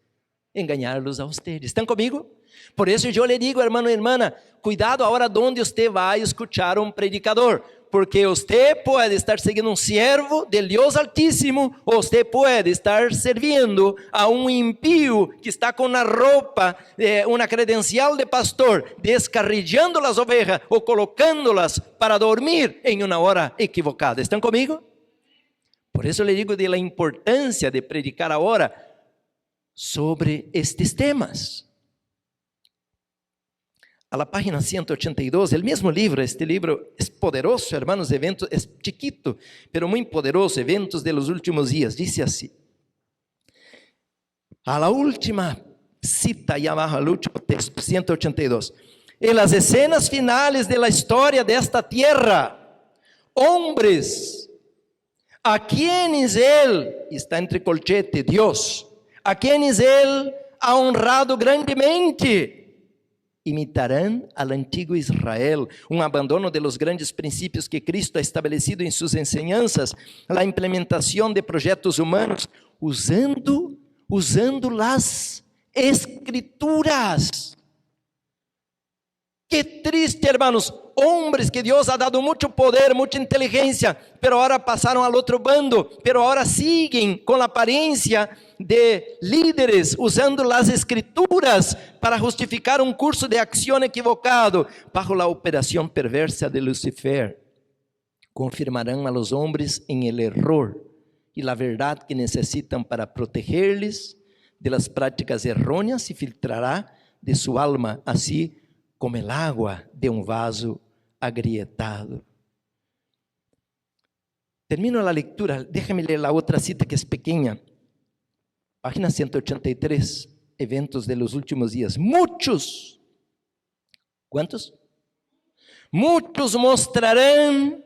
Engañarlos a ustedes. ¿Están comigo? Por isso eu lhe digo, hermano e irmã, cuidado agora onde você vai escuchar um predicador, porque você pode estar seguindo um siervo del Deus Altíssimo, ou você pode estar servindo a um impío que está com uma roupa, uma credencial de pastor, descarrilhando as ovelhas ou colocando-las para dormir em uma hora equivocada. ¿Estão comigo? Por isso eu lhe digo de la importância de predicar agora sobre estes temas. A la página 182, el mismo libro, este libro es poderoso, hermanos, eventos, es chiquito, pero muy poderoso, eventos de los últimos días, dice así. A la última cita, ahí abajo, al último texto, 182. En las escenas finales de la historia de esta tierra, hombres a quienes Él, está entre colchete, Dios, a quienes Él ha honrado grandemente, imitarán al antiguo Israel, un abandono de los grandes principios que Cristo ha establecido en sus enseñanzas, la implementación de proyectos humanos, usando las escrituras. Qué triste, hermanos, hombres que Dios ha dado mucho poder, mucha inteligencia, pero ahora pasaron al otro bando, pero ahora siguen con la apariencia de líderes, usando las escrituras para justificar un curso de acción equivocado, bajo la operación perversa de Lucifer. Confirmarán a los hombres en el error y la verdad que necesitan para protegerles de las prácticas erróneas y filtrará de su alma, así como el agua de un vaso agrietado. Termino la lectura, déjame leer la otra cita que es pequeña. Página 183, eventos de los últimos días. Muchos, ¿cuántos? Muchos mostrarán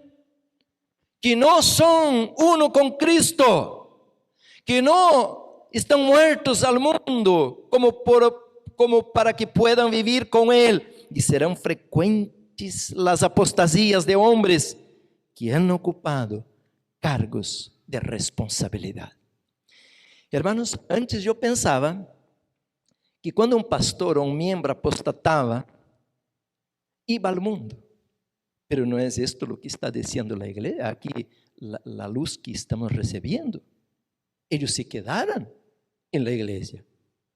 que no son uno con Cristo, que no están muertos al mundo como para que puedan vivir con Él. Y serán frecuentes las apostasías de hombres que han ocupado cargos de responsabilidad. Hermanos, antes eu pensava que quando um pastor ou um membro apostatava, ia ao mundo. Pero não é isto o que está dizendo a igreja, aqui la luz que estamos recibiendo. Ellos se quedaron en la iglesia,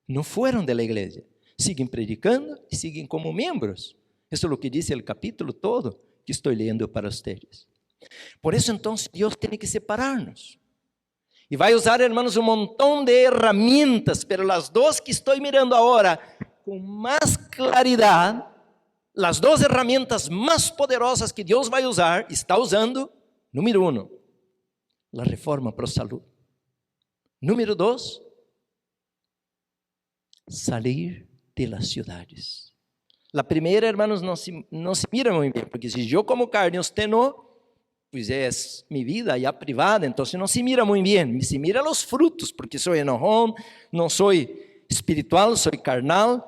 no fueron de la iglesia, siguen predicando y siguen como miembros. Eso es lo que dice el capítulo todo que estoy leyendo para ustedes. Por eso entonces Dios tiene que separarnos. Y va a usar, hermanos, un montón de herramientas, pero las dos que estoy mirando ahora con más claridad, las dos herramientas más poderosas que Dios va a usar, está usando, número 1, la reforma pro salud. Número 2, salir de las ciudades. La primera, hermanos, no se mira muy bien, porque si yo como carne, usted no, pues es mi vida ya privada, entonces no se mira muy bien, se mira los frutos, porque soy enojón, no soy espiritual, soy carnal,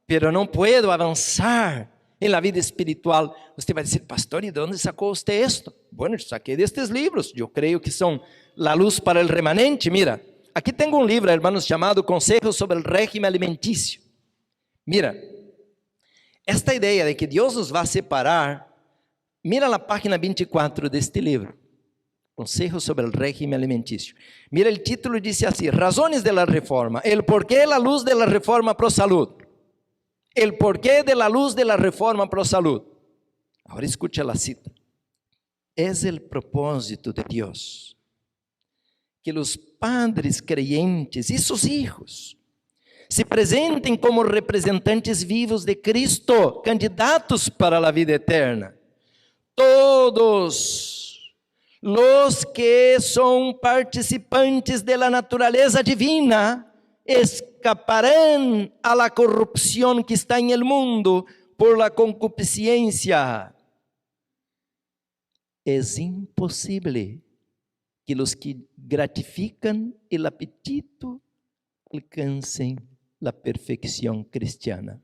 pero no puedo avanzar en la vida espiritual. Usted va a decir, pastor, ¿y de dónde sacó usted esto? Bueno, yo saqué de estos libros, yo creo que son la luz para el remanente. Mira, aquí tengo un libro, hermanos, llamado Consejos sobre el régimen alimenticio. Mira, esta idea de que Dios nos va a separar, mira la página 24 de este libro, Consejos sobre el régimen alimenticio. Mira el título, dice así, Razones de la reforma, el porqué de la luz de la reforma pro salud. El porqué de la luz de la reforma pro salud. Ahora escucha la cita. Es el propósito de Dios que los padres creyentes y sus hijos se presenten como representantes vivos de Cristo, candidatos para la vida eterna. Todos los que son participantes de la naturaleza divina escaparán a la corrupción que está en el mundo por la concupiscencia. Es imposible que los que gratifican el apetito alcancen la perfección cristiana.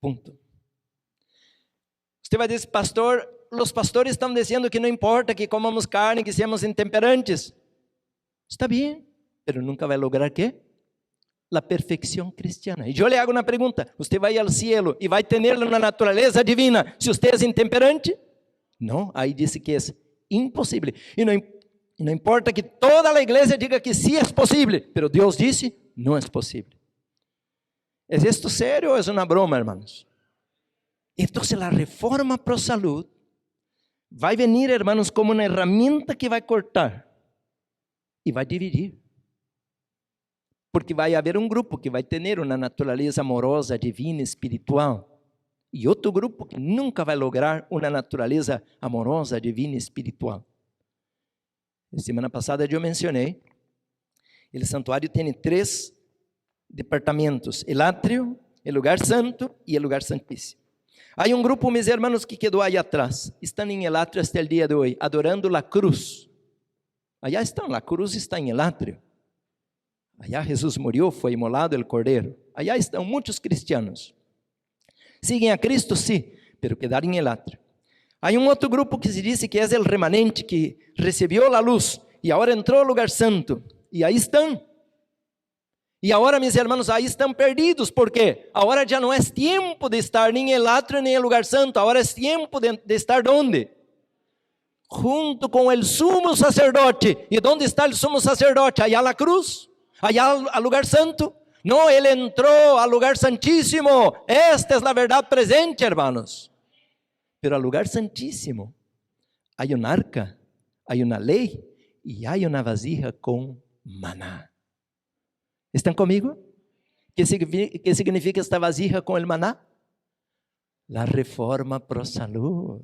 Punto. Usted va a decir, pastor, los pastores están diciendo que no importa que comamos carne, que seamos intemperantes. Está bien, pero nunca va a lograr ¿qué? La perfección cristiana. Y yo le hago una pregunta, ¿usted va a ir al cielo y va a tener una naturaleza divina si usted es intemperante? No, ahí dice que es imposible. Y no importa que toda la iglesia diga que sí es posible, pero Dios dice, no es posible. ¿Es esto serio o es una broma, hermanos? Entonces la reforma pro salud va a venir, hermanos, como una herramienta que va a cortar y va a dividir. Porque vai haver um grupo que vai ter uma natureza amorosa, divina, espiritual. E outro grupo que nunca vai lograr uma natureza amorosa, divina, espiritual. Semana passada eu mencionei, o santuário tem 3 departamentos, o átrio, o lugar santo e o lugar santíssimo. Há um grupo, meus irmãos, que quedou aí atrás, estão em el átrio até o dia de hoje, adorando a cruz. Allá estão, a cruz está em el átrio. Allá Jesús murió, fue inmolado el cordero. Allá están muchos cristianos. Siguen a Cristo, sí, pero quedaron en el atrio. Hay un otro grupo que se dice que es el remanente, que recibió la luz y ahora entró al lugar santo. Y ahí están. Y ahora, mis hermanos, ahí están perdidos. ¿Por qué? Ahora ya no es tiempo de estar ni en el atrio ni en el lugar santo. Ahora es tiempo de estar ¿dónde? Junto con el sumo sacerdote. ¿Y dónde está el sumo sacerdote? Allá en la cruz. Allá al lugar santo. No, él entró al lugar santísimo. Esta es la verdad presente, hermanos. Pero al lugar santísimo hay un arca, hay una ley y hay una vasija con maná. ¿Están conmigo? ¿Qué significa esta vasija con el maná? La reforma pro salud.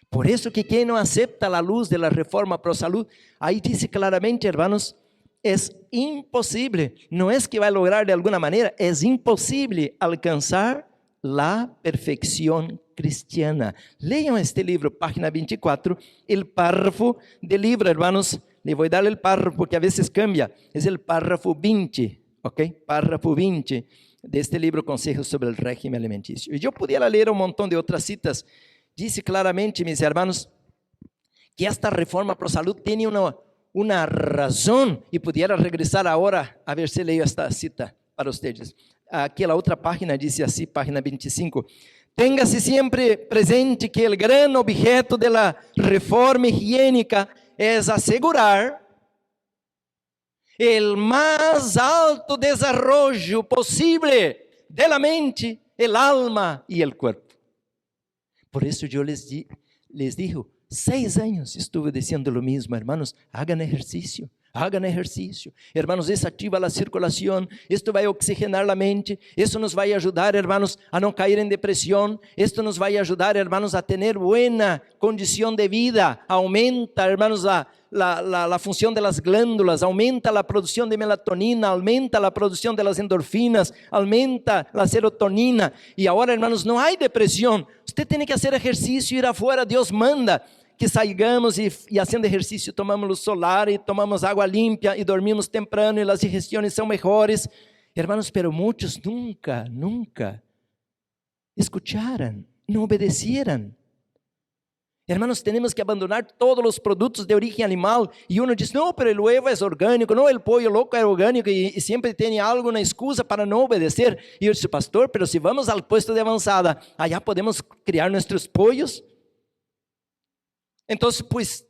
Por eso que quien no acepta la luz de la reforma pro salud, ahí dice claramente, hermanos, es imposible, no es que va a lograr de alguna manera, es imposible alcanzar la perfección cristiana. Lean este libro, página 24, el párrafo del libro, hermanos, le voy a dar el párrafo porque a veces cambia, es el párrafo 20, ¿ok? Párrafo 20 de este libro, Consejos sobre el régimen alimenticio. Y yo pudiera leer un montón de otras citas. Dice claramente, mis hermanos, que esta reforma pro salud tiene una razón, y pudiera regresar ahora a ver si leo esta cita para ustedes. Aqui a outra página dice así, página 25, Téngase sempre presente que o grande objeto da reforma higiênica é assegurar o mais alto desenvolvimento possível da mente, el alma e o corpo. Por isso eu les digo, 6 anos estuve dizendo o mesmo, hermanos, hagan exercício. Hagan ejercicio, hermanos, isso ativa a circulação, isto vai oxigenar a mente, isso nos vai ajudar, hermanos, a não cair em depressão, isto nos vai ajudar, hermanos, a ter buena condição de vida, aumenta, hermanos, a função das glândulas, aumenta a produção de melatonina, aumenta a produção das endorfinas, aumenta a serotonina, e agora, hermanos, não há depressão, você tem que fazer exercício, ir afuera, Deus manda, que saigamos e fazendo exercício, tomamos luz solar e tomamos água limpa e dormimos temprano e as digestões são melhores. Hermanos, pero muitos nunca escucharam, não obedeceram. Hermanos, temos que abandonar todos os produtos de origem animal e uno diz, não, pero o huevo é orgânico, não, o pollo louco é orgânico e sempre tem algo na excusa para não obedecer. E eu disse, pastor, pero se vamos ao puesto de avançada, allá podemos criar nossos pollos. Então, pues,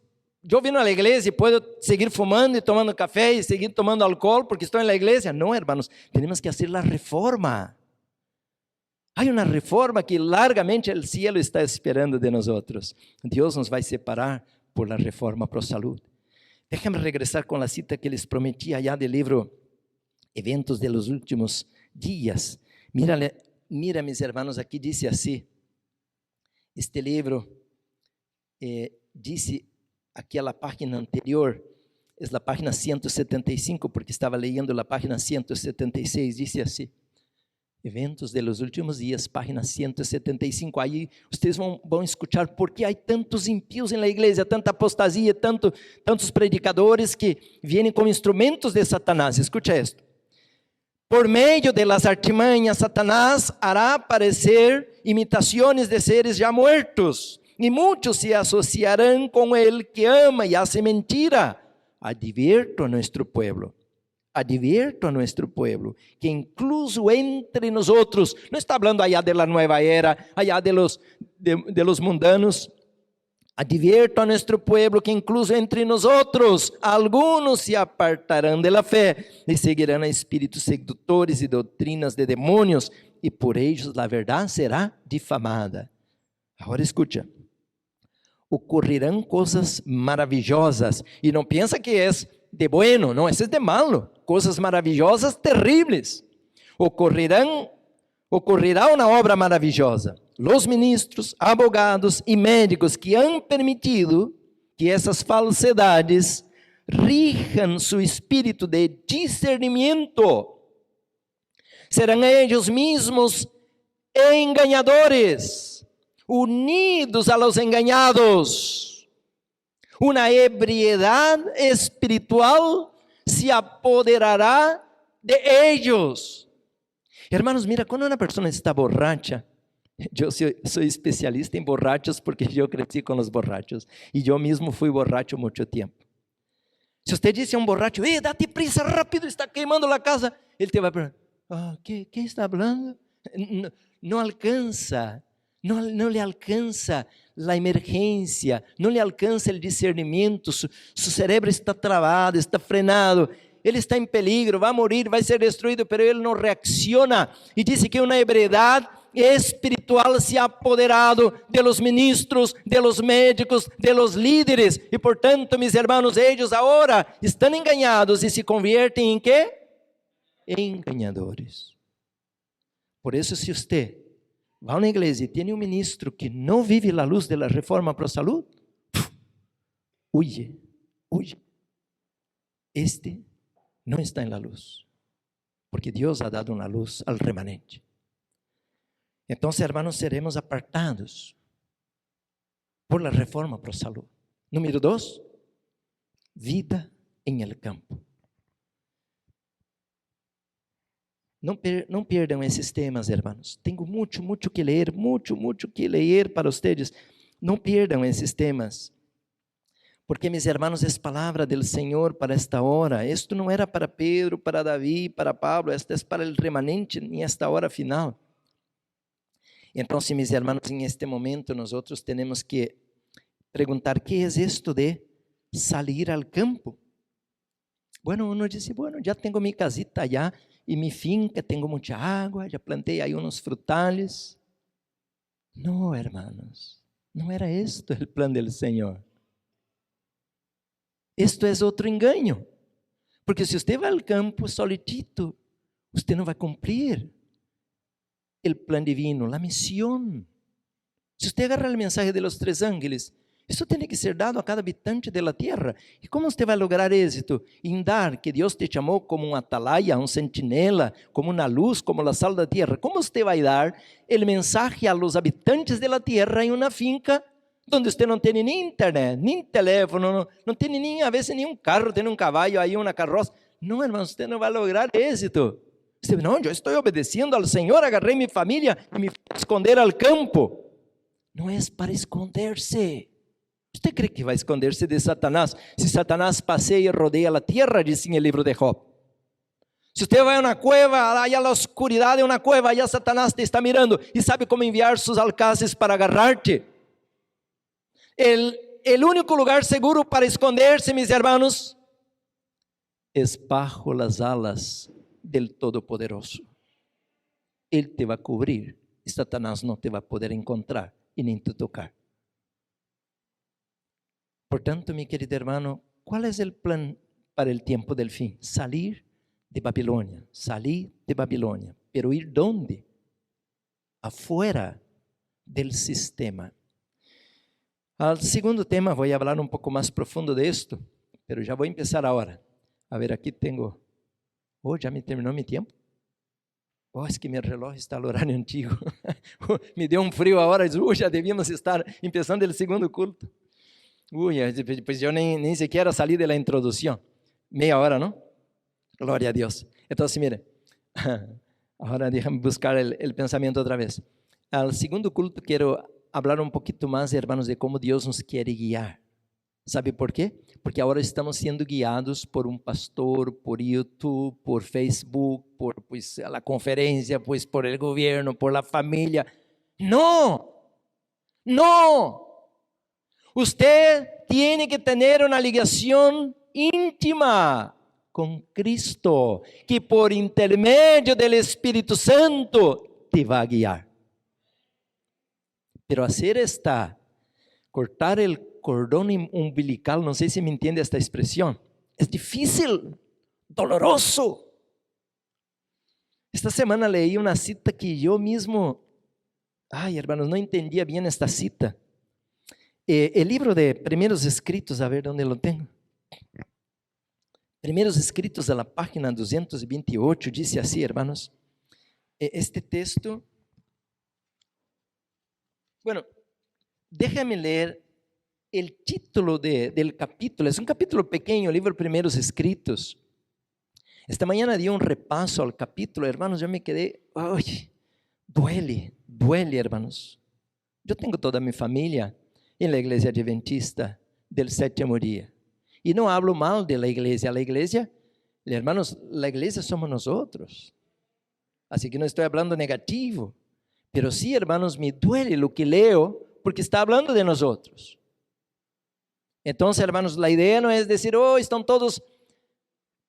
eu vim na igreja e posso seguir fumando e tomando café e seguir tomando álcool porque estou na igreja. Não, hermanos, temos que fazer a reforma. Há uma reforma que largamente o cielo está esperando de nós. Deus nos vai separar por a reforma pro saúde. Déjame regressar com a cita que les prometi allá do livro Eventos de los Últimos Dias. Mira, mis hermanos, aqui diz assim, este livro disse aquela página anterior, é a página 175, porque estava lendo a página 176, disse assim, Eventos de los Últimos Dias, página 175, aí vocês vão escutar porque há tantos impíos na igreja, tanta apostasia, tantos predicadores que vêm como instrumentos de Satanás. Escucha isto. Por meio de las artimanhas, Satanás hará aparecer imitações de seres já muertos, e muitos se associarão com ele que ama e hace mentira. Advierto a nuestro pueblo, que incluso entre nosotros, não está falando allá de la nueva era, allá de los mundanos, advierto a nuestro pueblo que incluso entre nosotros, algunos se apartarão de la fé, e seguirão a espíritos sedutores e doutrinas de demônios, e por ellos la verdad será difamada. Agora escucha. Ocorrerão coisas maravilhosas, e não pensa que é de bueno, não, isso é de malo, coisas maravilhosas terríveis. Ocorrerá uma obra maravilhosa. Los ministros, abogados e médicos que han permitido que essas falsidades rijam su espírito de discernimento, serão eles mesmos enganadores, unidos a los engañados. Una ebriedad espiritual se apoderará de ellos. Hermanos, mira, quando uma pessoa está borracha, eu sou especialista em borrachos porque eu cresci com os borrachos e eu mesmo fui borracho muito tempo. Se você disse a um borracho, dá-te prisa, rápido, está queimando a casa, ele te vai perguntar, ¿qué está falando? Não alcança. Não lhe alcança a emergência, não lhe alcança o discernimento, seu cérebro está travado, está frenado, ele está em peligro, vai morrer, vai ser destruído, mas ele não reacciona, e diz que uma ebriedade espiritual se ha apoderado de los ministros, de los médicos, de los líderes, e portanto, mis hermanos, eles agora estão enganados e se conviertem em quê? Enganadores. Por isso, se você vai na igreja e tem um ministro que não vive a luz da reforma para a saúde, huye. Este não está na luz, porque Deus ha dado uma luz ao remanente. Então, hermanos, seremos apartados por la reforma para a saúde. Número 2, vida em el campo. Não perdam esses temas, hermanos. Tenho muito que ler, muito que ler para vocês. Não perdam esses temas. Porque, mis hermanos, é palavra do Senhor para esta hora. Isto não era para Pedro, para Davi, para Pablo. Esta é para o remanente em esta hora final. Entonces, mis hermanos, en este momento nosotros tenemos que preguntar, ¿qué es esto de salir al campo? Bueno, uno dice, bueno, ya tengo mi casita allá y mi finca, tengo mucha agua, ya planté ahí unos frutales. No, hermanos, no era esto el plan del Señor. Esto es otro engaño, porque si usted va al campo solitito, usted no va a cumplir el plan divino, la misión. Si usted agarra el mensaje de los 3 ángeles, eso tiene que ser dado a cada habitante de la tierra. ¿Y cómo usted va a lograr éxito? En dar, que Dios te llamó como un atalaya, un centinela, como una luz, como la sal de la tierra. ¿Cómo usted va a dar el mensaje a los habitantes de la tierra en una finca donde usted no tiene ni internet, ni teléfono, no tiene ni, a veces ni un carro, tiene un caballo ahí, una carroza? No, hermano, usted no va a lograr éxito. Usted, no, yo estoy obedeciendo al Señor, agarré mi familia y me fui a esconder al campo. No es para esconderse. ¿Usted cree que va a esconderse de Satanás? Si Satanás pasea y rodea la tierra, dice en el libro de Job. Si usted va a una cueva, allá a la oscuridad de una cueva, allá Satanás te está mirando y sabe cómo enviar sus alcaces para agarrarte. El único lugar seguro para esconderse, mis hermanos, es bajo las alas del Todopoderoso. Él te va a cubrir y Satanás no te va a poder encontrar y ni te tocar. Por tanto, mi querido hermano, ¿cuál es el plan para el tiempo del fin? Salir de Babilonia, salir de Babilonia. ¿Pero ir dónde? Afuera del sistema. Al segundo tema voy a hablar un poco más profundo de esto, pero ya voy a empezar ahora. A ver, aquí tengo, ya me terminó mi tiempo. Es que mi reloj está al horario antiguo. Me dio un frío ahora, ya debíamos estar empezando el segundo culto. Pues yo ni siquiera salí de la introducción. Media hora, ¿no? Gloria a Dios. Entonces, mire, ahora déjame buscar el pensamiento otra vez. Al segundo culto quiero hablar un poquito más, hermanos, de cómo Dios nos quiere guiar. ¿Sabe por qué? Porque ahora estamos siendo guiados por un pastor, por YouTube, por Facebook, por pues, la conferencia, pues por el gobierno, por la familia. No. Usted tiene que tener una ligación íntima con Cristo, que por intermedio del Espíritu Santo te va a guiar. Pero hacer cortar el cordón umbilical, no sé si me entiende esta expresión, es difícil, doloroso. Esta semana leí una cita que yo mismo, hermanos, no entendía bien esta cita. El libro de Primeros Escritos, a ver dónde lo tengo. Primeros Escritos, a la página 228, dice así, hermanos. Este texto, bueno, déjame leer el título del capítulo. Es un capítulo pequeño, el libro de Primeros Escritos. Esta mañana di un repaso al capítulo, hermanos, yo me quedé, duele, hermanos. Yo tengo toda mi familia en la iglesia adventista del séptimo día. Y no hablo mal de la iglesia, hermanos, la iglesia somos nosotros. Así que no estoy hablando negativo, pero sí, hermanos, me duele lo que leo porque está hablando de nosotros. Entonces, hermanos, la idea no es decir, están todos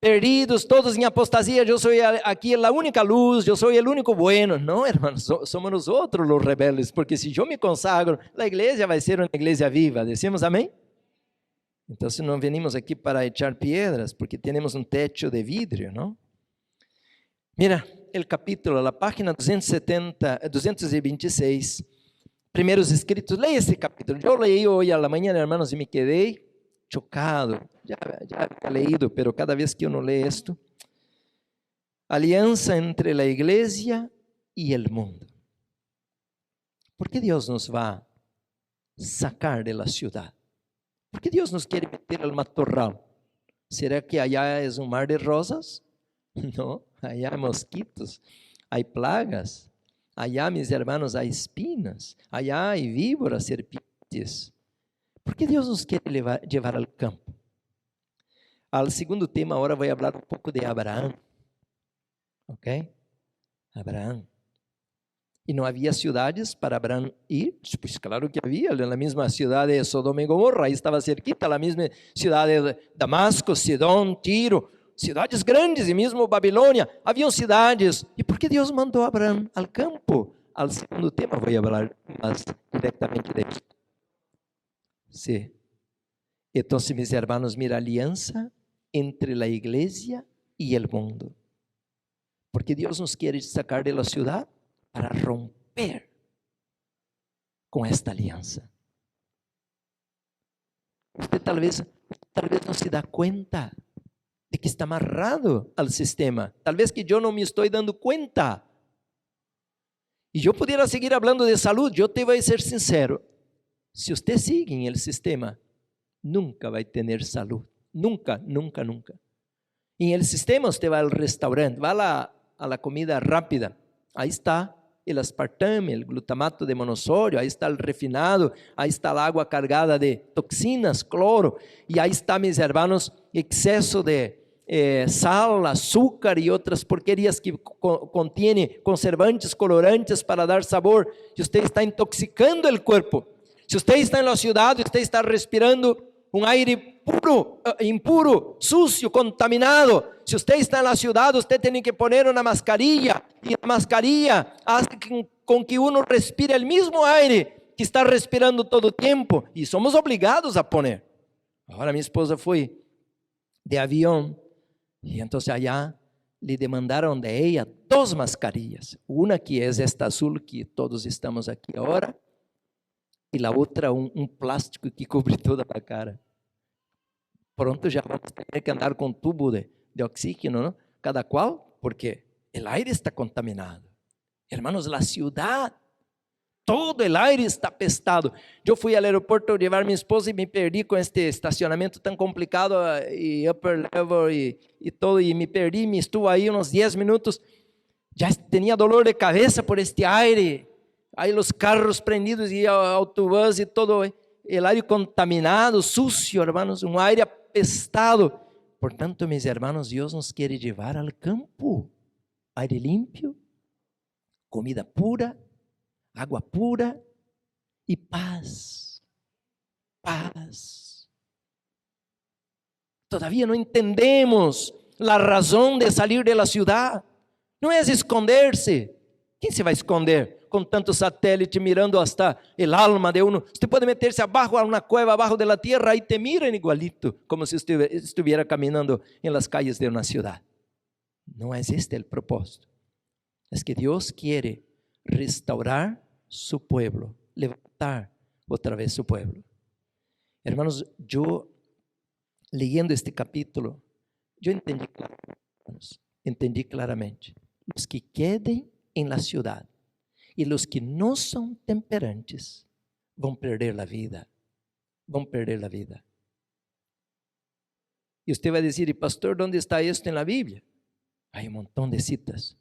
perdidos, todos en apostasía, yo soy aquí la única luz, yo soy el único bueno. No, hermanos, somos nosotros los rebeldes, porque si yo me consagro, la iglesia va a ser una iglesia viva. ¿Decimos amén? Entonces no venimos aquí para echar piedras, porque tenemos un techo de vidrio, ¿no? Mira, el capítulo, la página 226, Primeros Escritos, lee ese capítulo. Yo leí hoy a la mañana, hermanos, y me quedé chocado. Ya había leído, pero cada vez que uno lee esto, alianza entre la iglesia y el mundo. ¿Por qué Dios nos va a sacar de la ciudad? ¿Por qué Dios nos quiere meter al matorral? ¿Será que allá es un mar de rosas? No, allá hay mosquitos, hay plagas. Allá, mis hermanos, hay espinas. Allá hay víboras, serpientes. ¿Por qué Dios nos quiere llevar al campo? Al segundo tema, ahora voy a hablar un poco de Abraham. ¿Ok? Abraham. E não havia cidades para Abraão ir? Pues claro que havia, na mesma cidade de Sodoma e Gomorra, aí estava cerquita, na mesma cidade de Damasco, Sidom, Tiro, cidades grandes, e mesmo Babilônia, haviam cidades. E por que Deus mandou Abraão ao campo? Al segundo tema vou falar mais diretamente de isso. Sim. Então, meus irmãos, mira a aliança entre a igreja e o mundo. Porque Deus nos quer sacar da cidade para romper com esta aliança. Você talvez não se dá conta de que está amarrado ao sistema. Talvez que eu não me estou dando conta. E eu poderia seguir falando de saúde. Eu te vou ser sincero. Se você sigue em el sistema, nunca vai ter saúde. Nunca, nunca, nunca. Em el sistema, você vai ao restaurante, vai a la comida rápida. Aí está el aspartame, el glutamato de monossódio, aí está o refinado, aí está a água cargada de toxinas, cloro, e aí está, meus irmãos, excesso de sal, açúcar e outras porquerias que contém conservantes, colorantes para dar sabor. E você está intoxicando o corpo. Se você está na cidade, você está respirando um aire puro, impuro, sucio, contaminado. Se você está na cidade, você tem que poner uma mascarilla, e a mascarilla faz com que uno respire o mesmo aire que está respirando todo o tempo, e somos obrigados a poner. Agora minha esposa foi de avião, e então allá lhe demandaram de ella 2 mascarillas, uma que é esta azul que todos estamos aqui agora, e a outra um plástico que cobre toda a cara. Pronto, já vamos ter que andar com tubo de oxígeno, não? Cada qual, porque o aire está contaminado. Hermanos, a cidade, todo o aire está pestado. Eu fui ao aeroporto levar minha esposa e me perdi com este estacionamento tão complicado e upper level e todo, e me perdi, me estuve aí uns 10 minutos, já tinha dolor de cabeça por este aire, aí os carros prendidos e autobús e todo, o aire contaminado, sucio, hermanos, um aire apestado. Portanto, meus irmãos, Deus nos quer levar ao campo, aire limpo, comida pura, água pura e paz. Paz. Todavía não entendemos a razão de sair da cidade. Não é esconder-se. Quem se vai esconder com tanto satélite mirando hasta el alma de uno? Você pode meter-se abaixo a uma cueva, abaixo da terra, e te miram igualito, como se estuviera caminando em las calles de uma cidade. Não é este o propósito. É que Deus quer restaurar su pueblo, levantar outra vez su pueblo. Hermanos, yo leyendo este capítulo, yo entendí claramente. Los que queden en la ciudad y los que no son temperantes vão perder la vida. Vão perder la vida. E usted vai dizer, pastor, ¿dónde está esto en la Biblia? Hay un montón de citas.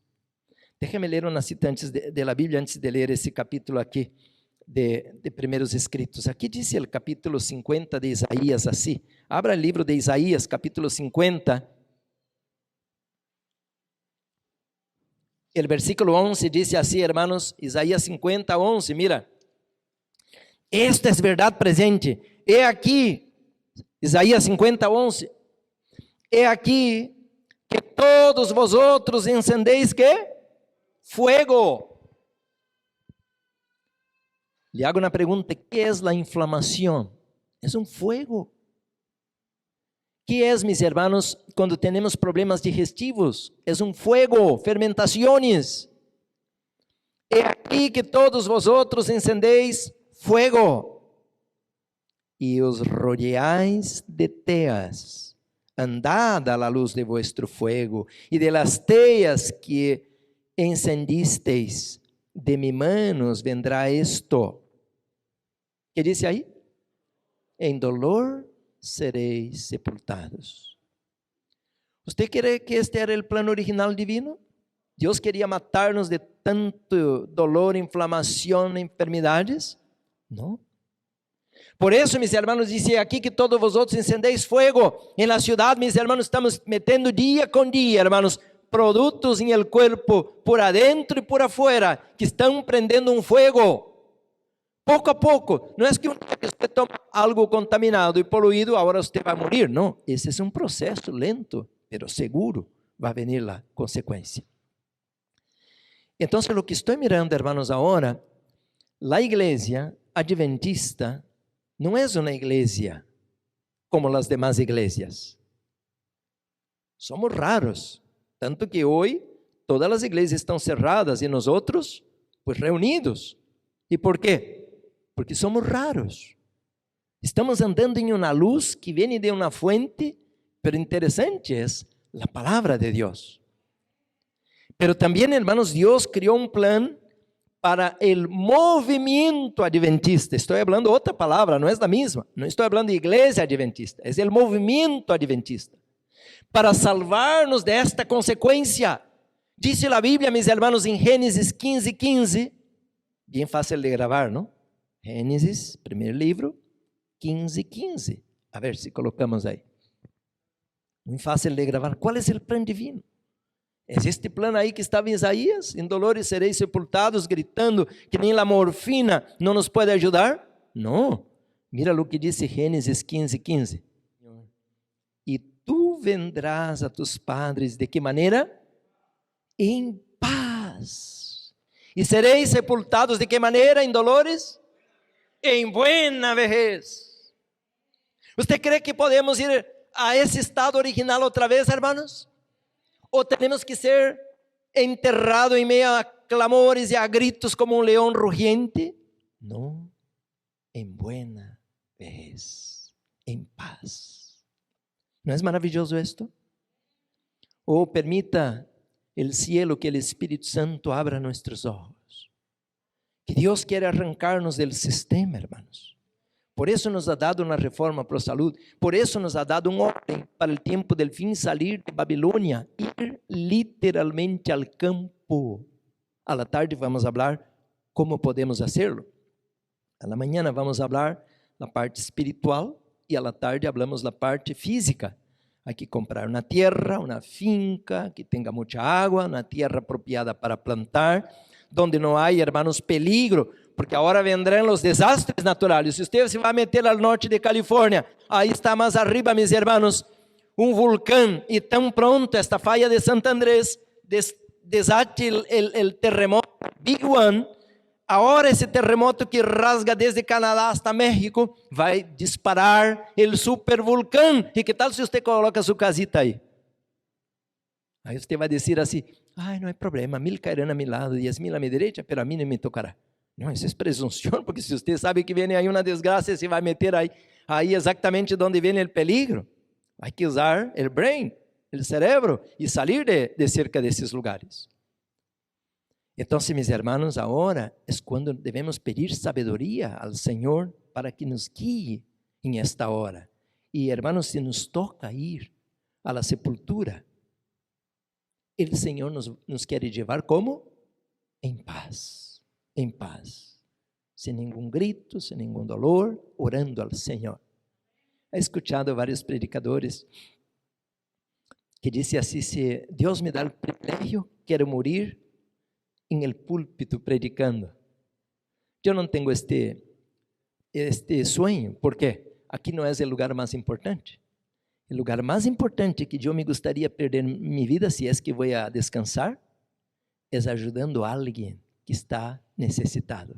Déjame ler uma cita antes de la Biblia, antes de ler esse capítulo aqui de primeiros escritos. Aqui diz o capítulo 50 de Isaías assim. Abra o livro de Isaías, capítulo 50. O versículo 11 diz assim, hermanos, Isaías 50, 11, mira. Esta é verdade presente. He aqui, Isaías 50, 11. He aqui que todos vosotros encendeis que? Fuego. Le hago una pregunta, ¿qué es la inflamación? Es un fuego. ¿Qué es, mis hermanos, cuando tenemos problemas digestivos? Es un fuego, fermentaciones. He aquí que todos vosotros encendéis fuego y os rodeáis de teas. Andad a la luz de vuestro fuego y de las teas que encendisteis, de mi manos vendrá esto. ¿Qué dice ahí? En dolor seréis sepultados. ¿Usted cree que este era el plan original divino? Dios quería matarnos de tanto dolor, inflamación, enfermedades? No. Por eso, mis hermanos, dice aquí que todos vosotros encendéis fuego. En la ciudad, mis hermanos, estamos metiendo día con día, hermanos, produtos en el cuerpo, por adentro y por afuera, que están prendiendo un fuego. Poco a poco. No es que usted toma algo contaminado y poluido, ahora usted va a morir. No, ese es un proceso lento, pero seguro va a venir la consecuencia. Entonces, lo que estoy mirando, hermanos, ahora, la iglesia adventista no es una iglesia como las demás iglesias. Somos raros, tanto que hoy todas las iglesias están cerradas y nosotros, pues reunidos. ¿Y por qué? Porque somos raros. Estamos andando en una luz que viene de una fuente, pero interesante es la palabra de Dios. Pero también, hermanos, Dios creó un plan para el movimiento adventista. Estoy hablando otra palabra, no es la misma. No estoy hablando de iglesia adventista, es el movimiento adventista. Para salvarnos de esta consecuencia. Dice la Biblia, mis hermanos, en Génesis 15:15, bien fácil de grabar, ¿no? Génesis, primer libro, 15:15. A ver si colocamos ahí. Muy fácil de grabar. ¿Cuál es el plan divino? Es este plan aí que estava em Isaías, em dolores sereis sepultados, gritando que nem a morfina não nos pode ajudar? Não, mira o que disse Gênesis 15:15. E tu vendrás a tus padres, ¿de que maneira? Em paz. E sereis sepultados, ¿de que maneira? Em dolores? Em buena vejez. ¿Usted cree que podemos ir a esse estado original outra vez, hermanos? ¿O tenemos que ser enterrados en medio a clamores y a gritos como un león rugiente? No, en buena vejez, en paz. ¿No es maravilloso esto? Oh, permita el cielo que el Espíritu Santo abra nuestros ojos. Que Dios quiere arrancarnos del sistema, hermanos. Por eso nos ha dado una reforma pro salud. Por eso nos ha dado un orden para el tiempo del fin, salir de Babilonia, ir literalmente al campo. A la tarde vamos a hablar cómo podemos hacerlo. A la mañana vamos a hablar la parte espiritual y a la tarde hablamos la parte física. Hay que comprar una tierra, una finca que tenga mucha agua, una tierra apropiada para plantar, donde no hay, hermanos, peligro, porque ahora vendrán los desastres naturales. Si usted se va a meter al norte de California, ahí está más arriba, mis hermanos, un volcán, y tan pronto esta falla de Santo Andrés desate el terremoto Big One. Ahora esse terremoto que rasga desde Canadá hasta México vai disparar el supervolcán. E que tal se você coloca sua casita aí? Aí você vai dizer assim, não é problema, 1000 cairão a meu lado, 10.000 a minha direita, pero a mim não me tocará. Não, isso é presunção, porque se você sabe que vem aí uma desgraça, você vai meter aí exatamente onde vem o peligro. Hay que usar o brain, o cerebro, e sair de cerca desses lugares. Então, mis hermanos, agora é quando devemos pedir sabedoria ao Senhor para que nos guie em esta hora. E, hermanos, se nos toca ir a la sepultura, o Senhor nos quer levar como? Em paz, sem nenhum grito, sem nenhum dolor, orando ao Senhor. He escuchado vários predicadores que dizem assim, se Deus me dá o privilégio, quero morir en el púlpito predicando. Yo no tengo este sueño, porque aquí no es el lugar más importante. El lugar más importante que yo me gustaría perder mi vida, si es que voy a descansar, es ayudando a alguien que está necesitado.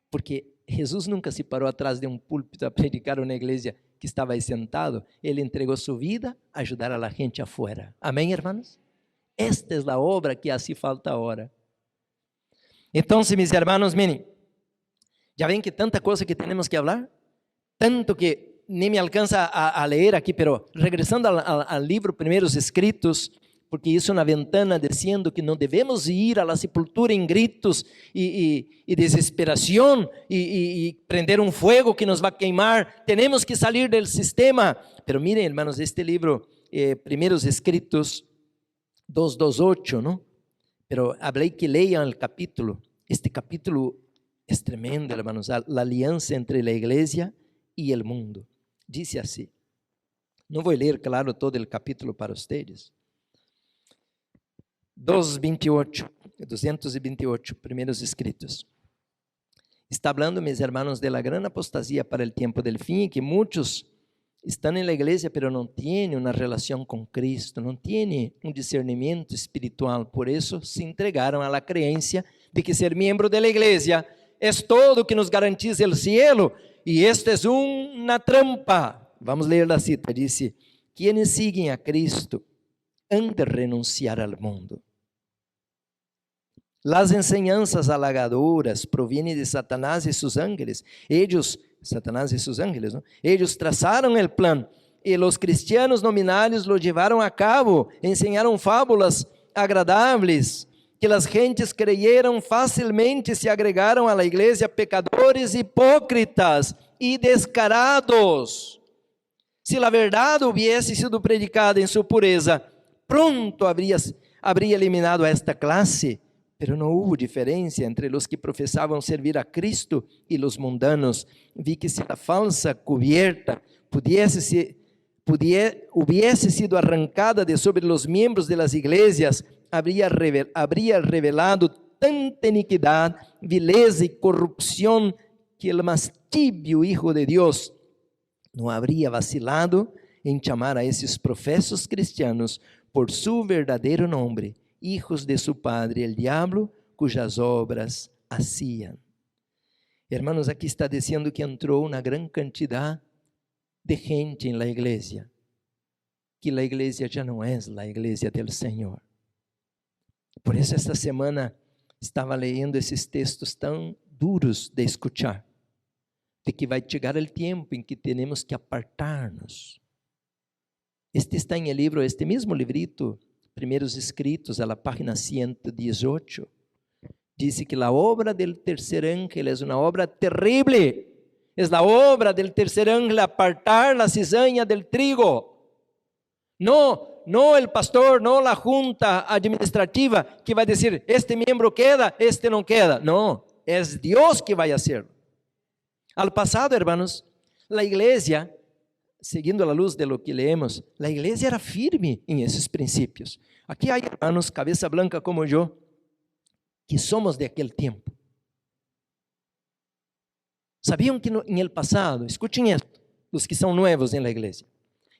Porque Jesús nunca se paró atrás de un púlpito a predicar una iglesia que estaba ahí sentado. Él entregó su vida a ayudar a la gente afuera. Amén, hermanos? Esta es la obra que hace falta ahora. Entonces, mis hermanos, miren, ya ven que tanta cosa que tenemos que hablar, tanto que ni me alcanza a leer aquí, pero regresando al libro Primeros Escritos, porque hizo una ventana diciendo que no debemos ir a la sepultura en gritos y desesperación y prender un fuego que nos va a quemar, tenemos que salir del sistema. Pero miren, hermanos, este libro, Primeros Escritos 2:8, ¿no? Pero hablé que lean el capítulo. Este capítulo es tremendo, hermanos, la alianza entre la iglesia y el mundo. Dice así, no voy a leer, claro, todo el capítulo para ustedes, 228 primeiros escritos. Está hablando, mis hermanos, de la gran apostasía para el tiempo del fin, y que muchos están en la iglesia, pero no tienen una relación con Cristo, no tienen un discernimiento espiritual. Por eso se entregaron a la creencia de que ser miembro de la iglesia es todo que nos garantiza el cielo. Y esta es una trampa. Vamos a leer la cita. Dice: quienes siguen a Cristo han de renunciar al mundo. Las enseñanzas halagadoras provienen de Satanás y sus ángeles. Satanás y sus ángeles, ¿no? Ellos trazaron el plan y los cristianos nominales lo llevaron a cabo. Enseñaron fábulas agradables que las gentes creyeron fácilmente. Se agregaron a la iglesia pecadores, hipócritas y descarados. Si la verdad hubiese sido predicada en su pureza, pronto habría eliminado a esta clase. Pero no hubo diferencia entre los que profesaban servir a Cristo y los mundanos. Vi que si la falsa cubierta hubiese sido arrancada de sobre los miembros de las iglesias, habría revelado tanta iniquidad, vileza y corrupción, que el más tibio Hijo de Dios no habría vacilado en llamar a esos profesos cristianos por su verdadero nombre, hijos de su padre, el diablo, cujas obras hacían. Hermanos, aquí está diciendo que entró una gran cantidad de gente en la iglesia, que la iglesia ya no es la iglesia del Señor. Por eso esta semana estaba leyendo esses textos tão duros de escuchar, de que vai chegar o tempo em que temos que apartar-nos. Este está em el libro, este mesmo librito, Primeiros Escritos, a la página 118, dice que la obra del tercer ángel es una obra terrible. Es la obra del tercer ángel apartar la cizaña del trigo. No el pastor, no la junta administrativa que vai dizer, este miembro queda, este não queda. No, es Dios que vai hacerlo. Al pasado, hermanos, la iglesia, seguindo a luz de lo que leemos, la iglesia era firme en esos principios. Aquí hay hermanos, cabeza blanca como yo, que somos de aquel tiempo. ¿Sabían que en el pasado, escuchen esto, los que son nuevos en la iglesia,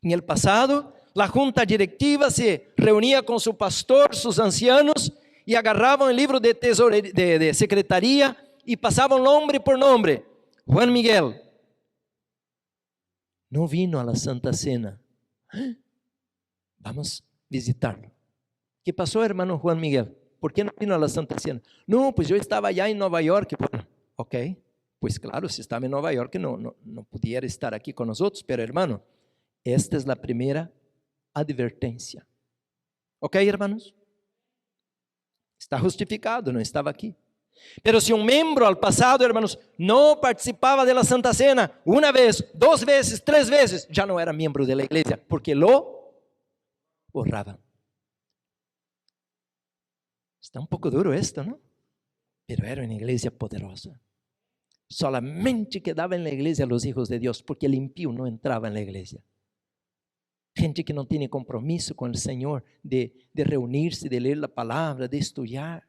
en el pasado, la junta directiva se reunía con su pastor, sus ancianos, y agarraban el libro de secretaría y pasaban nombre por nombre? Juan Miguel no vino a la Santa Cena. Vamos a visitarlo. ¿Qué pasó, hermano Juan Miguel? ¿Por qué no vino a la Santa Cena? No, pues yo estaba allá en Nueva York. Bueno, ok, pues claro, si estaba en Nueva York no pudiera estar aquí con nosotros. Pero hermano, esta es la primera advertencia. Ok, hermanos? Está justificado, no estaba aquí. Pero si un miembro al pasado, hermanos, no participaba de la Santa Cena una vez, 2 veces, 3 veces, ya no era miembro de la iglesia, porque lo borraban. Está un poco duro esto, ¿no? Pero era una iglesia poderosa. Solamente quedaba en la iglesia los hijos de Dios, porque el impío no entraba en la iglesia. Gente que no tiene compromiso con el Señor, de reunirse, de leer la palabra, de estudiar.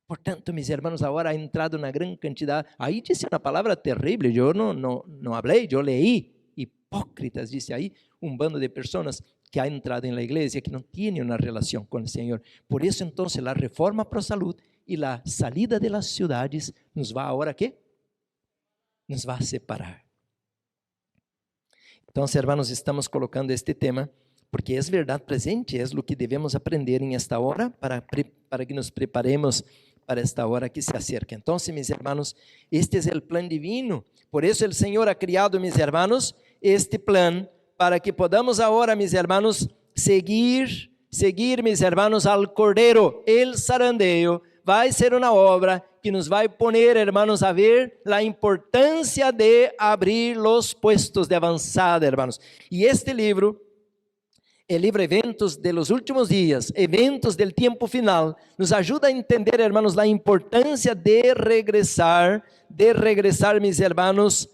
Por tanto, mis hermanos, ahora ha entrado una gran cantidad. Ahí dice una palabra terrible, yo no hablé, yo leí. Hipócritas, dice ahí, un bando de personas que ha entrado en la iglesia, que no tiene una relación con el Señor. Por eso entonces la reforma pro salud y la salida de las ciudades nos va ahora, ¿qué? Nos va a separar. Entonces, hermanos, estamos colocando este tema porque es verdad presente, es lo que debemos aprender en esta hora para que nos preparemos para esta hora que se acerca. Entonces, mis hermanos, este es el plan divino. Por eso el Señor ha creado, mis hermanos, este plan para que podamos ahora, mis hermanos, seguir, mis hermanos, al Cordero. El zarandeo vai ser una obra que nos vai poner, hermanos, a ver la importancia de abrir los puestos de avanzada, hermanos. Y este libro, el libro Eventos de los Últimos Días, Eventos del Tiempo Final, nos ajuda a entender, hermanos, la importancia de regresar, mis hermanos,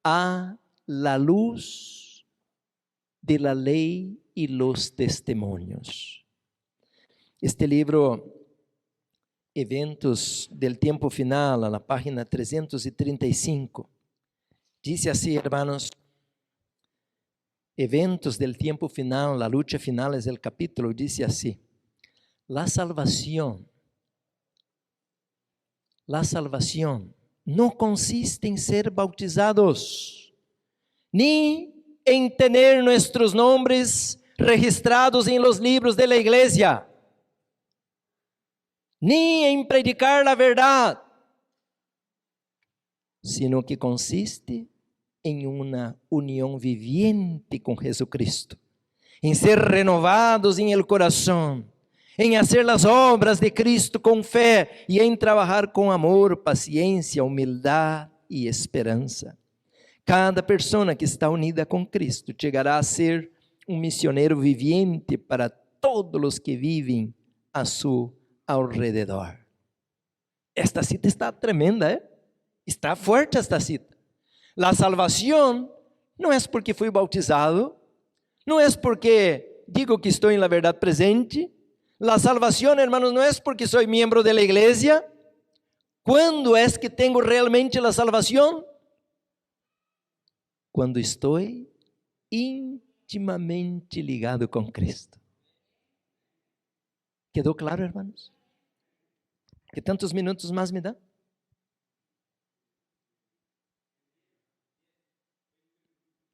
a la luz de la ley y los testimonios. Este livro, Eventos del Tiempo Final, a la página 335, dice así, hermanos, Eventos del Tiempo Final, la lucha final es el capítulo, dice así, la salvación no consiste en ser bautizados, ni en tener nuestros nombres registrados en los libros de la iglesia, ni en predicar la verdad, sino que consiste en una unión viviente con Jesucristo, en ser renovados en el corazón, en hacer las obras de Cristo con fe y en trabajar con amor, paciencia, humildad y esperanza. Cada persona que está unida con Cristo llegará a ser un misionero viviente para todos los que viven a su alrededor. Esta cita está tremenda, ¿eh? Está fuerte esta cita. La salvación no es porque fui bautizado, no es porque digo que estoy en la verdad presente. La salvación, hermanos, no es porque soy miembro de la iglesia. ¿Cuándo es que tengo realmente la salvación? Cuando estoy íntimamente ligado con Cristo. ¿Quedó claro, hermanos? ¿Qué tantos minutos más me da?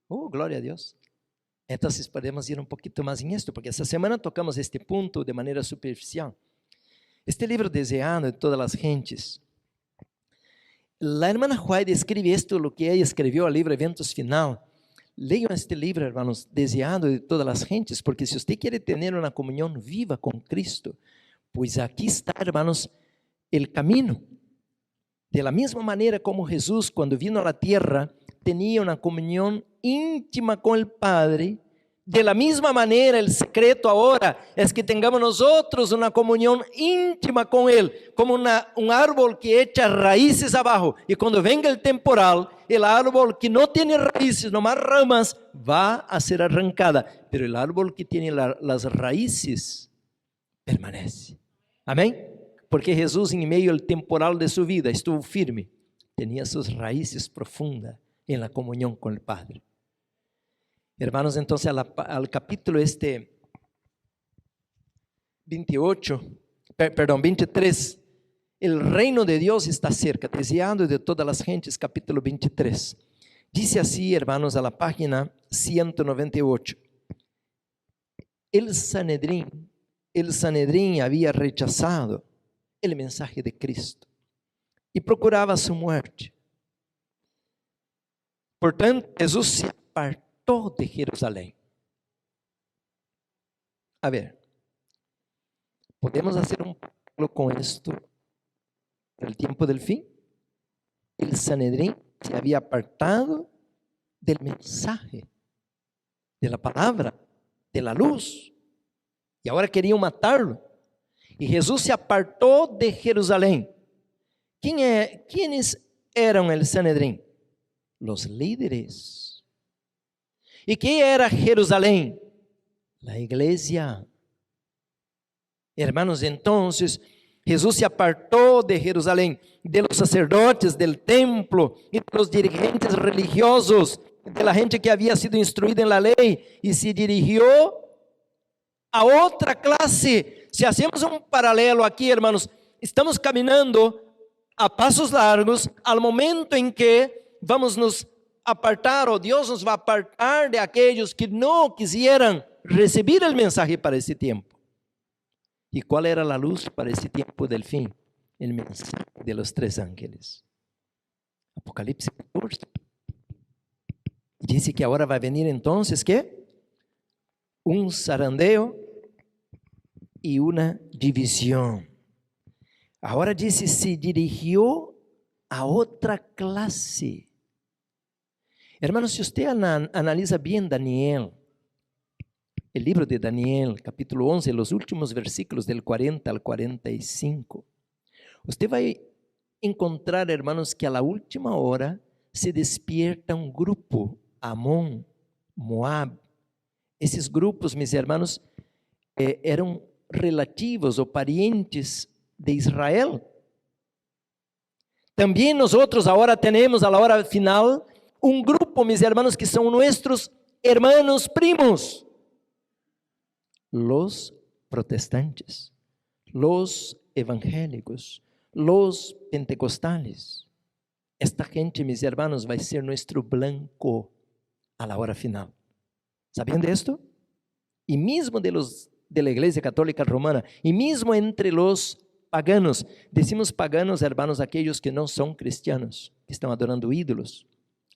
Oh, gloria a Dios. Entonces podemos ir un poquito más en esto, porque esta semana tocamos este punto de manera superficial. Este libro, Deseando de todas las gentes, la hermana White escribe esto, lo que ella escribió al libro Eventos Final. Lean este libro, hermanos, Deseando de todas las gentes, porque si usted quiere tener una comunión viva con Cristo, pues aquí está, hermanos, el camino. De la misma manera como Jesús, cuando vino a la tierra, tenía una comunión íntima con el Padre, de la misma manera el secreto ahora es que tengamos nosotros una comunión íntima con Él, como un árbol que echa raíces abajo, y cuando venga el temporal, el árbol que no tiene raíces, nomás ramas, va a ser arrancada, pero el árbol que tiene las raíces permanece. Amén. Porque Jesús en medio del temporal de su vida estuvo firme, tenía sus raíces profundas en la comunión con el Padre. Hermanos, entonces al capítulo 23, el reino de Dios está cerca, deseando de todas las gentes, capítulo 23. Dice así, hermanos, a la página 198. El Sanedrín había rechazado el mensaje de Cristo y procuraba su muerte. Por tanto, Jesús se apartó de Jerusalén. A ver, ¿podemos hacer un paralelo con esto del tiempo del fin? El Sanedrín se había apartado del mensaje, de la palabra, de la luz, y ahora querían matarlo. Y Jesús se apartó de Jerusalén. ¿Quiénes eran el Sanedrín? Los líderes. ¿Y qué era Jerusalén? La iglesia. Hermanos, entonces Jesús se apartó de Jerusalén, de los sacerdotes del templo y de los dirigentes religiosos, de la gente que había sido instruida en la ley, y se dirigió a otra clase. Si hacemos un paralelo aquí, hermanos, estamos caminando a pasos largos al momento en que vamos nos apartar, o Dios nos va a apartar de aquellos que no quisieran recibir el mensaje para ese tiempo. ¿Y cuál era la luz para ese tiempo del fin? El mensaje de los 3 ángeles. Apocalipsis 14. Dice que ahora va a venir entonces, ¿qué? Un zarandeo y una división. Ahora dice, se dirigió a otra clase. Hermanos, si usted analiza bien Daniel, el libro de Daniel, capítulo 11, los últimos versículos del 40 al 45, usted va a encontrar, hermanos, que a la última hora se despierta un grupo, Amón, Moab. Esses grupos, mis hermanos, eram relativos o parientes de Israel. También nosotros ahora tenemos a la hora final un grupo, mis hermanos, que son nuestros hermanos primos. Los protestantes, los evangélicos, los pentecostales. Esta gente, mis hermanos, va a ser nuestro blanco a la hora final. ¿Sabían de esto? Y mismo de la Iglesia Católica Romana, y mismo entre los paganos, decimos paganos, hermanos, aquellos que no son cristianos, que están adorando ídolos.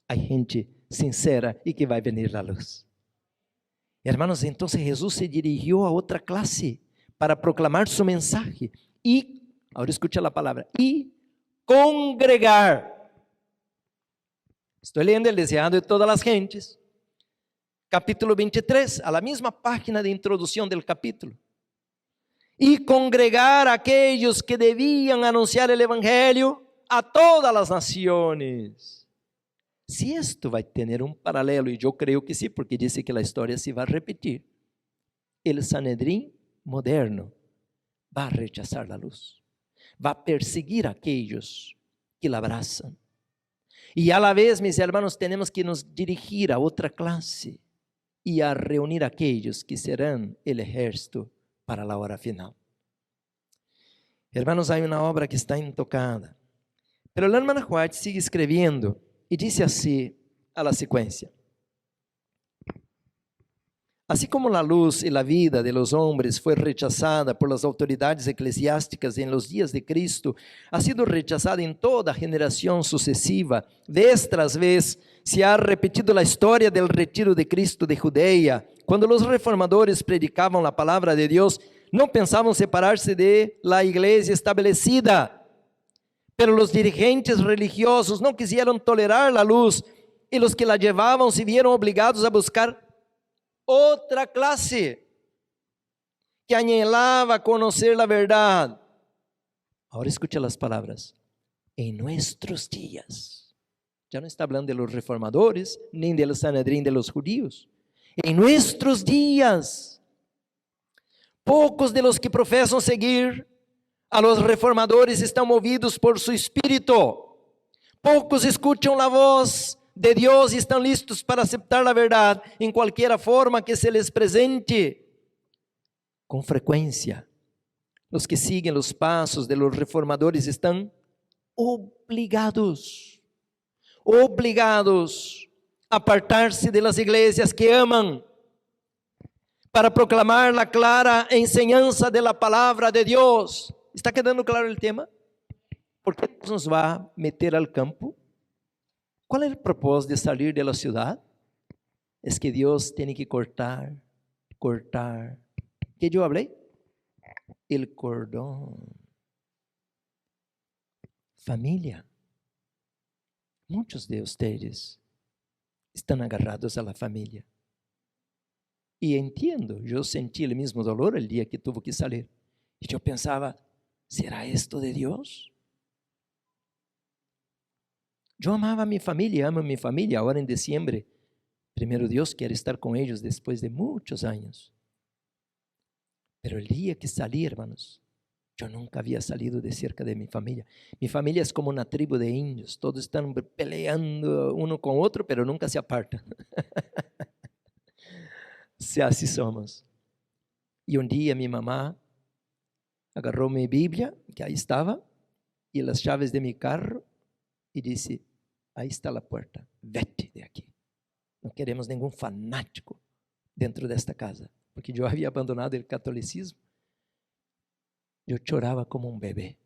Hay gente sincera y que va a venir la luz. Hermanos, entonces Jesús se dirigió a otra clase para proclamar su mensaje. Y, ahora escucha la palabra, y congregar. Estoy leyendo el deseado de todas las gentes. Capítulo 23, a la misma página de introducción del capítulo. Y congregar a aquellos que debían anunciar el evangelio a todas las naciones. Si esto va a tener un paralelo, y yo creo que sí, porque dice que la historia se va a repetir, el Sanedrín moderno va a rechazar la luz, va a perseguir a aquellos que la abrazan. Y a la vez, mis hermanos, tenemos que nos dirigir a otra clase y a reunir a aquellos que serán el ejército para la hora final. Hermanos, hay una obra que está intocada, pero la hermana White sigue escribiendo y dice así a la secuencia: así como la luz y la vida de los hombres fue rechazada por las autoridades eclesiásticas en los días de Cristo, ha sido rechazada en toda generación sucesiva. Vez tras vez se ha repetido la historia del retiro de Cristo de Judea. Cuando los reformadores predicaban la palabra de Dios, no pensaban separarse de la iglesia establecida. Pero los dirigentes religiosos no quisieron tolerar la luz, y los que la llevaban se vieron obligados a buscar otra clase que anhelaba conocer la verdad. Ahora escucha las palabras: en nuestros días. Ya no está hablando de los reformadores, ni del Sanedrín de los judíos. En nuestros días, pocos de los que profesan seguir a los reformadores están movidos por su espíritu. Pocos escuchan la voz de Dios y están listos para aceptar la verdad en cualquier forma que se les presente. Con frecuencia, los que siguen los pasos de los reformadores están obligados a apartarse de las iglesias que aman, para proclamar la clara enseñanza de la palabra de Dios. ¿Está quedando claro el tema? ¿Por qué Dios nos va a meter al campo? ¿Cuál es el propósito de salir de la ciudad? Es que Dios tiene que cortar. ¿Qué yo hablé? El cordón. Familia. Muchos de ustedes están agarrados a la familia. Y entiendo, yo sentí el mismo dolor el día que tuve que salir. Y yo pensaba, ¿será esto de Dios? Yo amaba a mi familia, amo a mi familia. Ahora en diciembre, primero Dios quiere estar con ellos después de muchos años. Pero el día que salí, hermanos, yo nunca había salido de cerca de mi familia. Mi familia es como una tribu de indios. Todos están peleando uno con otro, pero nunca se apartan. Si así somos. Y un día mi mamá agarró mi Biblia, que ahí estaba, y las llaves de mi carro, y dice: ahí está la puerta, vete de aquí. No queremos ningún fanático dentro de esta casa, porque yo había abandonado el catolicismo. Yo lloraba como un bebé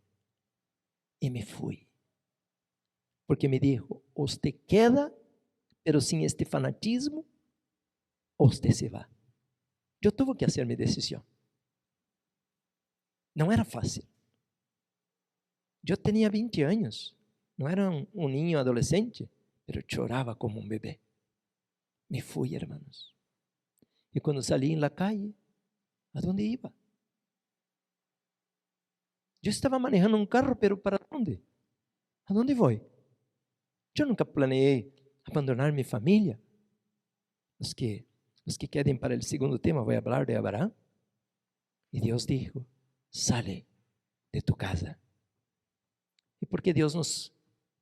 y me fui, porque me dijo: usted queda, pero sin este fanatismo, o usted se va. Yo tuve que hacer mi decisión. No era fácil. Yo tenía 20 años, no era un niño adolescente, pero lloraba como un bebé. Me fui, hermanos. Y cuando salí en la calle, ¿a dónde iba? Yo estaba manejando un carro, pero ¿para dónde? ¿A dónde voy? Yo nunca planeé abandonar mi familia. Los que queden para el segundo tema, voy a hablar de Abraham. Y Dios dijo, sale de tu casa. ¿Y por qué Dios nos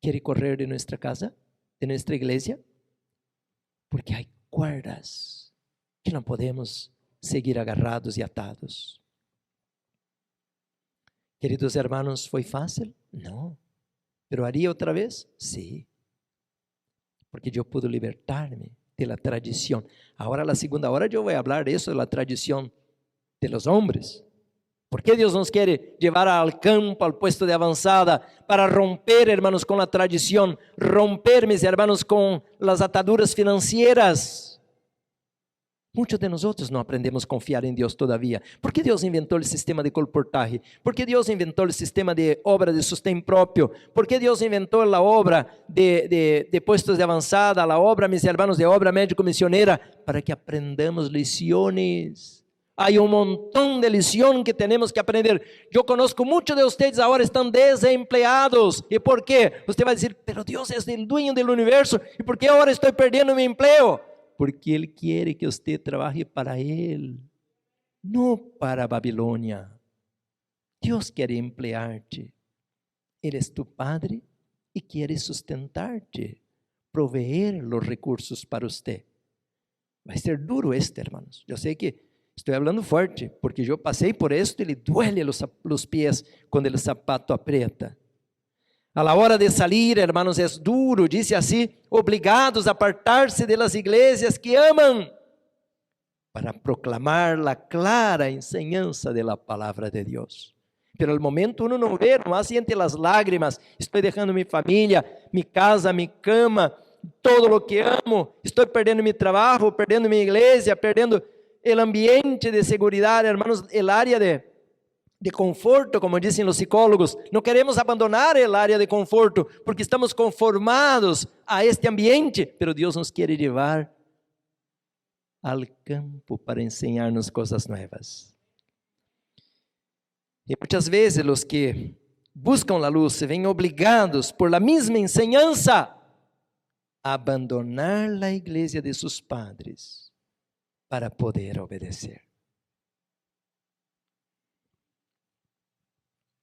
quiere correr de nuestra casa, de nuestra iglesia? Porque hay cuerdas que no podemos seguir agarrados y atados. Queridos hermanos, ¿fue fácil? No. ¿Pero haría otra vez? Sí. Porque yo pude libertarme de la tradición. Ahora la segunda hora yo voy a hablar de eso, de la tradición de los hombres. ¿Por qué Dios nos quiere llevar al campo, al puesto de avanzada? Para romper, hermanos, con la tradición. Romper, mis hermanos, con las ataduras financieras. Muchos de nosotros no aprendemos a confiar en Dios todavía. ¿Por qué Dios inventó el sistema de colportaje? ¿Por qué Dios inventó el sistema de obra de sostén propio? ¿Por qué Dios inventó la obra de puestos de avanzada, la obra, mis hermanos, de obra médico-misionera? Para que aprendamos liciones. Hay un montón de lición que tenemos que aprender. Yo conozco muchos de ustedes ahora están desempleados. ¿Y por qué? Usted va a decir, pero Dios es el dueño del universo. ¿Y por qué ahora estoy perdiendo mi empleo? Porque Él quiere que usted trabaje para Él, no para Babilonia. Dios quiere emplearte. Él es tu Padre y quiere sustentarte, proveer los recursos para usted. Va a ser duro hermanos. Yo sé que estoy hablando fuerte, porque yo pasé por esto y le duele los pies cuando el zapato aprieta. A la hora de salir, hermanos, es duro, dice así, obligados a apartarse de las iglesias que aman, para proclamar la clara enseñanza de la palabra de Dios. Pero al momento uno no ve, nomás siente las lágrimas, estoy dejando mi familia, mi casa, mi cama, todo lo que amo, estoy perdiendo mi trabajo, perdiendo mi iglesia, perdiendo el ambiente de seguridad, hermanos, el área de conforto, como dicen los psicólogos. No queremos abandonar el área de conforto, porque estamos conformados a este ambiente, pero Dios nos quiere llevar al campo para enseñarnos cosas nuevas. Y muchas veces los que buscan la luz se ven obligados por la misma enseñanza a abandonar la iglesia de sus padres para poder obedecer.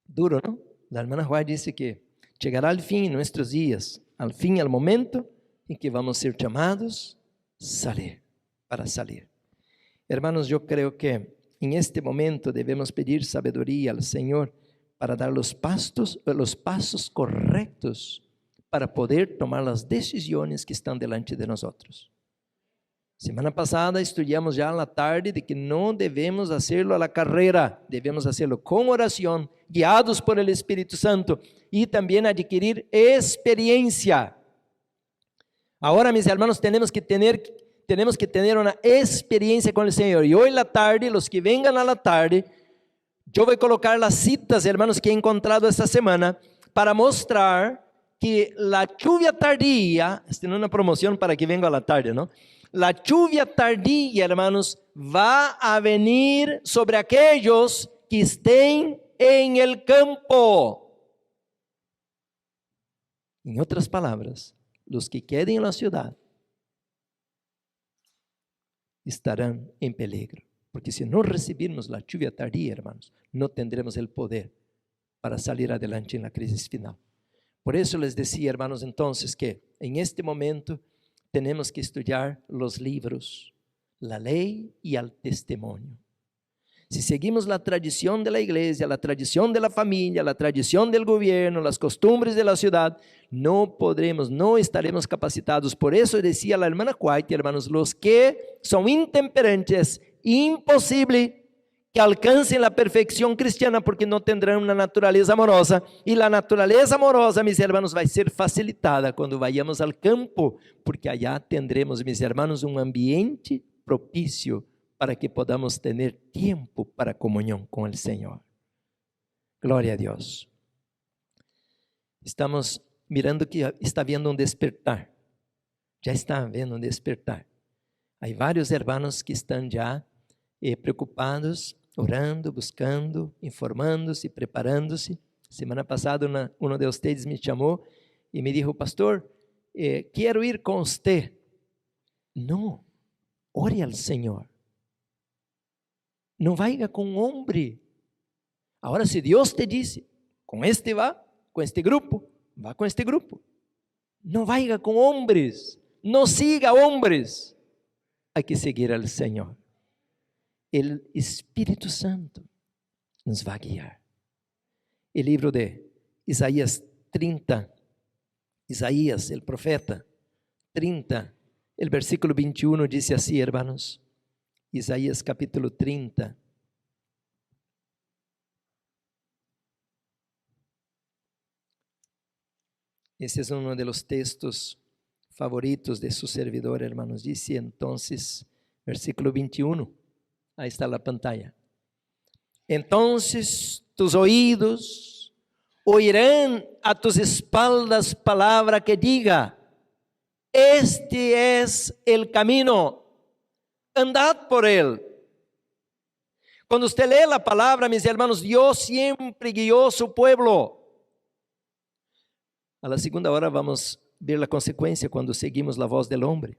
Duro, ¿no? La hermana Juárez dice que llegará al fin en nuestros días, al fin, al momento en que vamos a ser llamados para salir. Hermanos, yo creo que en este momento debemos pedir sabiduría al Señor para dar los pasos correctos para poder tomar las decisiones que están delante de nosotros. Semana pasada estudiamos ya en la tarde de que no debemos hacerlo a la carrera, debemos hacerlo con oración, guiados por el Espíritu Santo y también adquirir experiencia. Ahora, mis hermanos, tenemos que tener una experiencia con el Señor. Y hoy en la tarde, los que vengan a la tarde, yo voy a colocar las citas, hermanos, que he encontrado esta semana para mostrar que la lluvia tardía, esta no es una promoción para que venga a la tarde, ¿no? La lluvia tardía, hermanos, va a venir sobre aquellos que estén en el campo. En otras palabras, los que queden en la ciudad estarán en peligro. Porque si no recibirnos la lluvia tardía, hermanos, no tendremos el poder para salir adelante en la crisis final. Por eso les decía, hermanos, entonces que en este momento tenemos que estudiar los libros, la ley y el testimonio. Si seguimos la tradición de la iglesia, la tradición de la familia, la tradición del gobierno, las costumbres de la ciudad, no estaremos capacitados. Por eso decía la hermana White, hermanos, los que son intemperantes, imposible que alcancen la perfección cristiana porque no tendrán una naturaleza amorosa. Y la naturaleza amorosa, mis hermanos, va a ser facilitada cuando vayamos al campo, porque allá tendremos, mis hermanos, un ambiente propicio para que podamos tener tiempo para comunión con el Señor. Gloria a Dios. Estamos mirando que está habiendo un despertar. Ya está habiendo un despertar. Hay varios hermanos que están ya preocupados, orando, buscando, informando-se, preparando-se. Semana passada uno de ustedes me chamou e me dijo, pastor, quero ir com você. Não, ore ao Senhor. Não vaya com homem. Agora, se Deus te disse, com este vá, com este grupo, vá com este grupo. Não vaya com homens, não siga homens. Há que seguir ao Senhor. O Espírito Santo nos vai guiar. O livro de Isaías 30, Isaías, o profeta, 30, o versículo 21 diz assim, hermanos, Isaías capítulo 30. Esse é um dos textos favoritos de su servidor, hermanos. Dice entonces, versículo 21, ahí está la pantalla. Entonces tus oídos oirán a tus espaldas palabra que diga, este es el camino, andad por él. Cuando usted lee la palabra, mis hermanos, Dios siempre guió su pueblo. A la segunda hora vamos ver la consecuencia cuando seguimos la voz del hombre.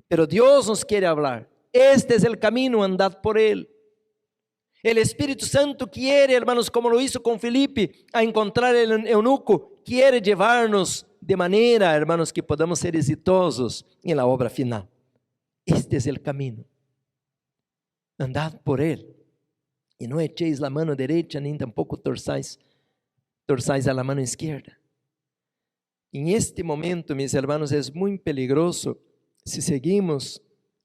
Pero Dios nos quiere hablar. Este es el camino, andad por él. El Espíritu Santo quiere, hermanos, como lo hizo con Felipe, a encontrar el eunuco, quiere llevarnos de manera, hermanos, que podamos ser exitosos en la obra final. Este es el camino. Andad por él. Y no echéis la mano derecha, ni tampoco torzáis a la mano izquierda. En este momento, mis hermanos, es muy peligroso si seguimos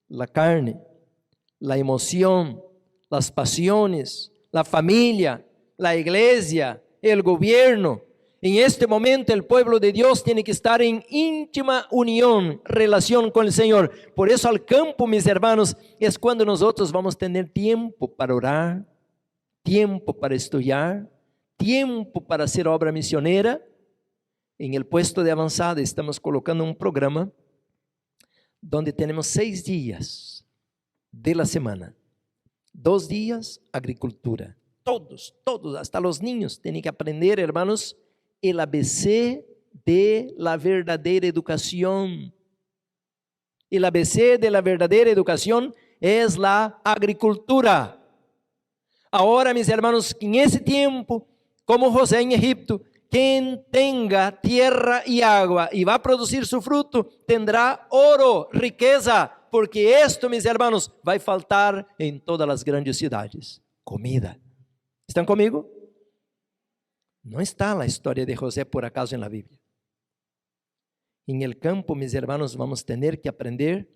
la carne, la emoción, las pasiones, la familia, la iglesia, el gobierno. En este momento el pueblo de Dios tiene que estar en íntima unión, relación con el Señor. Por eso al campo, mis hermanos, es cuando nosotros vamos a tener tiempo para orar, tiempo para estudiar, tiempo para hacer obra misionera. En el puesto de avanzada estamos colocando un programa donde tenemos 6 días de la semana. 2 días agricultura. Todos, hasta los niños tienen que aprender, hermanos, el ABC de la verdadera educación. El ABC de la verdadera educación es la agricultura. Ahora, mis hermanos, en ese tiempo, como José en Egipto, quien tenga tierra y agua y va a producir su fruto, tendrá oro, riqueza, porque esto, mis hermanos, va a faltar en todas las grandes ciudades. Comida. ¿Están conmigo? No está la historia de José por acaso en la Biblia. En el campo, mis hermanos, vamos a tener que aprender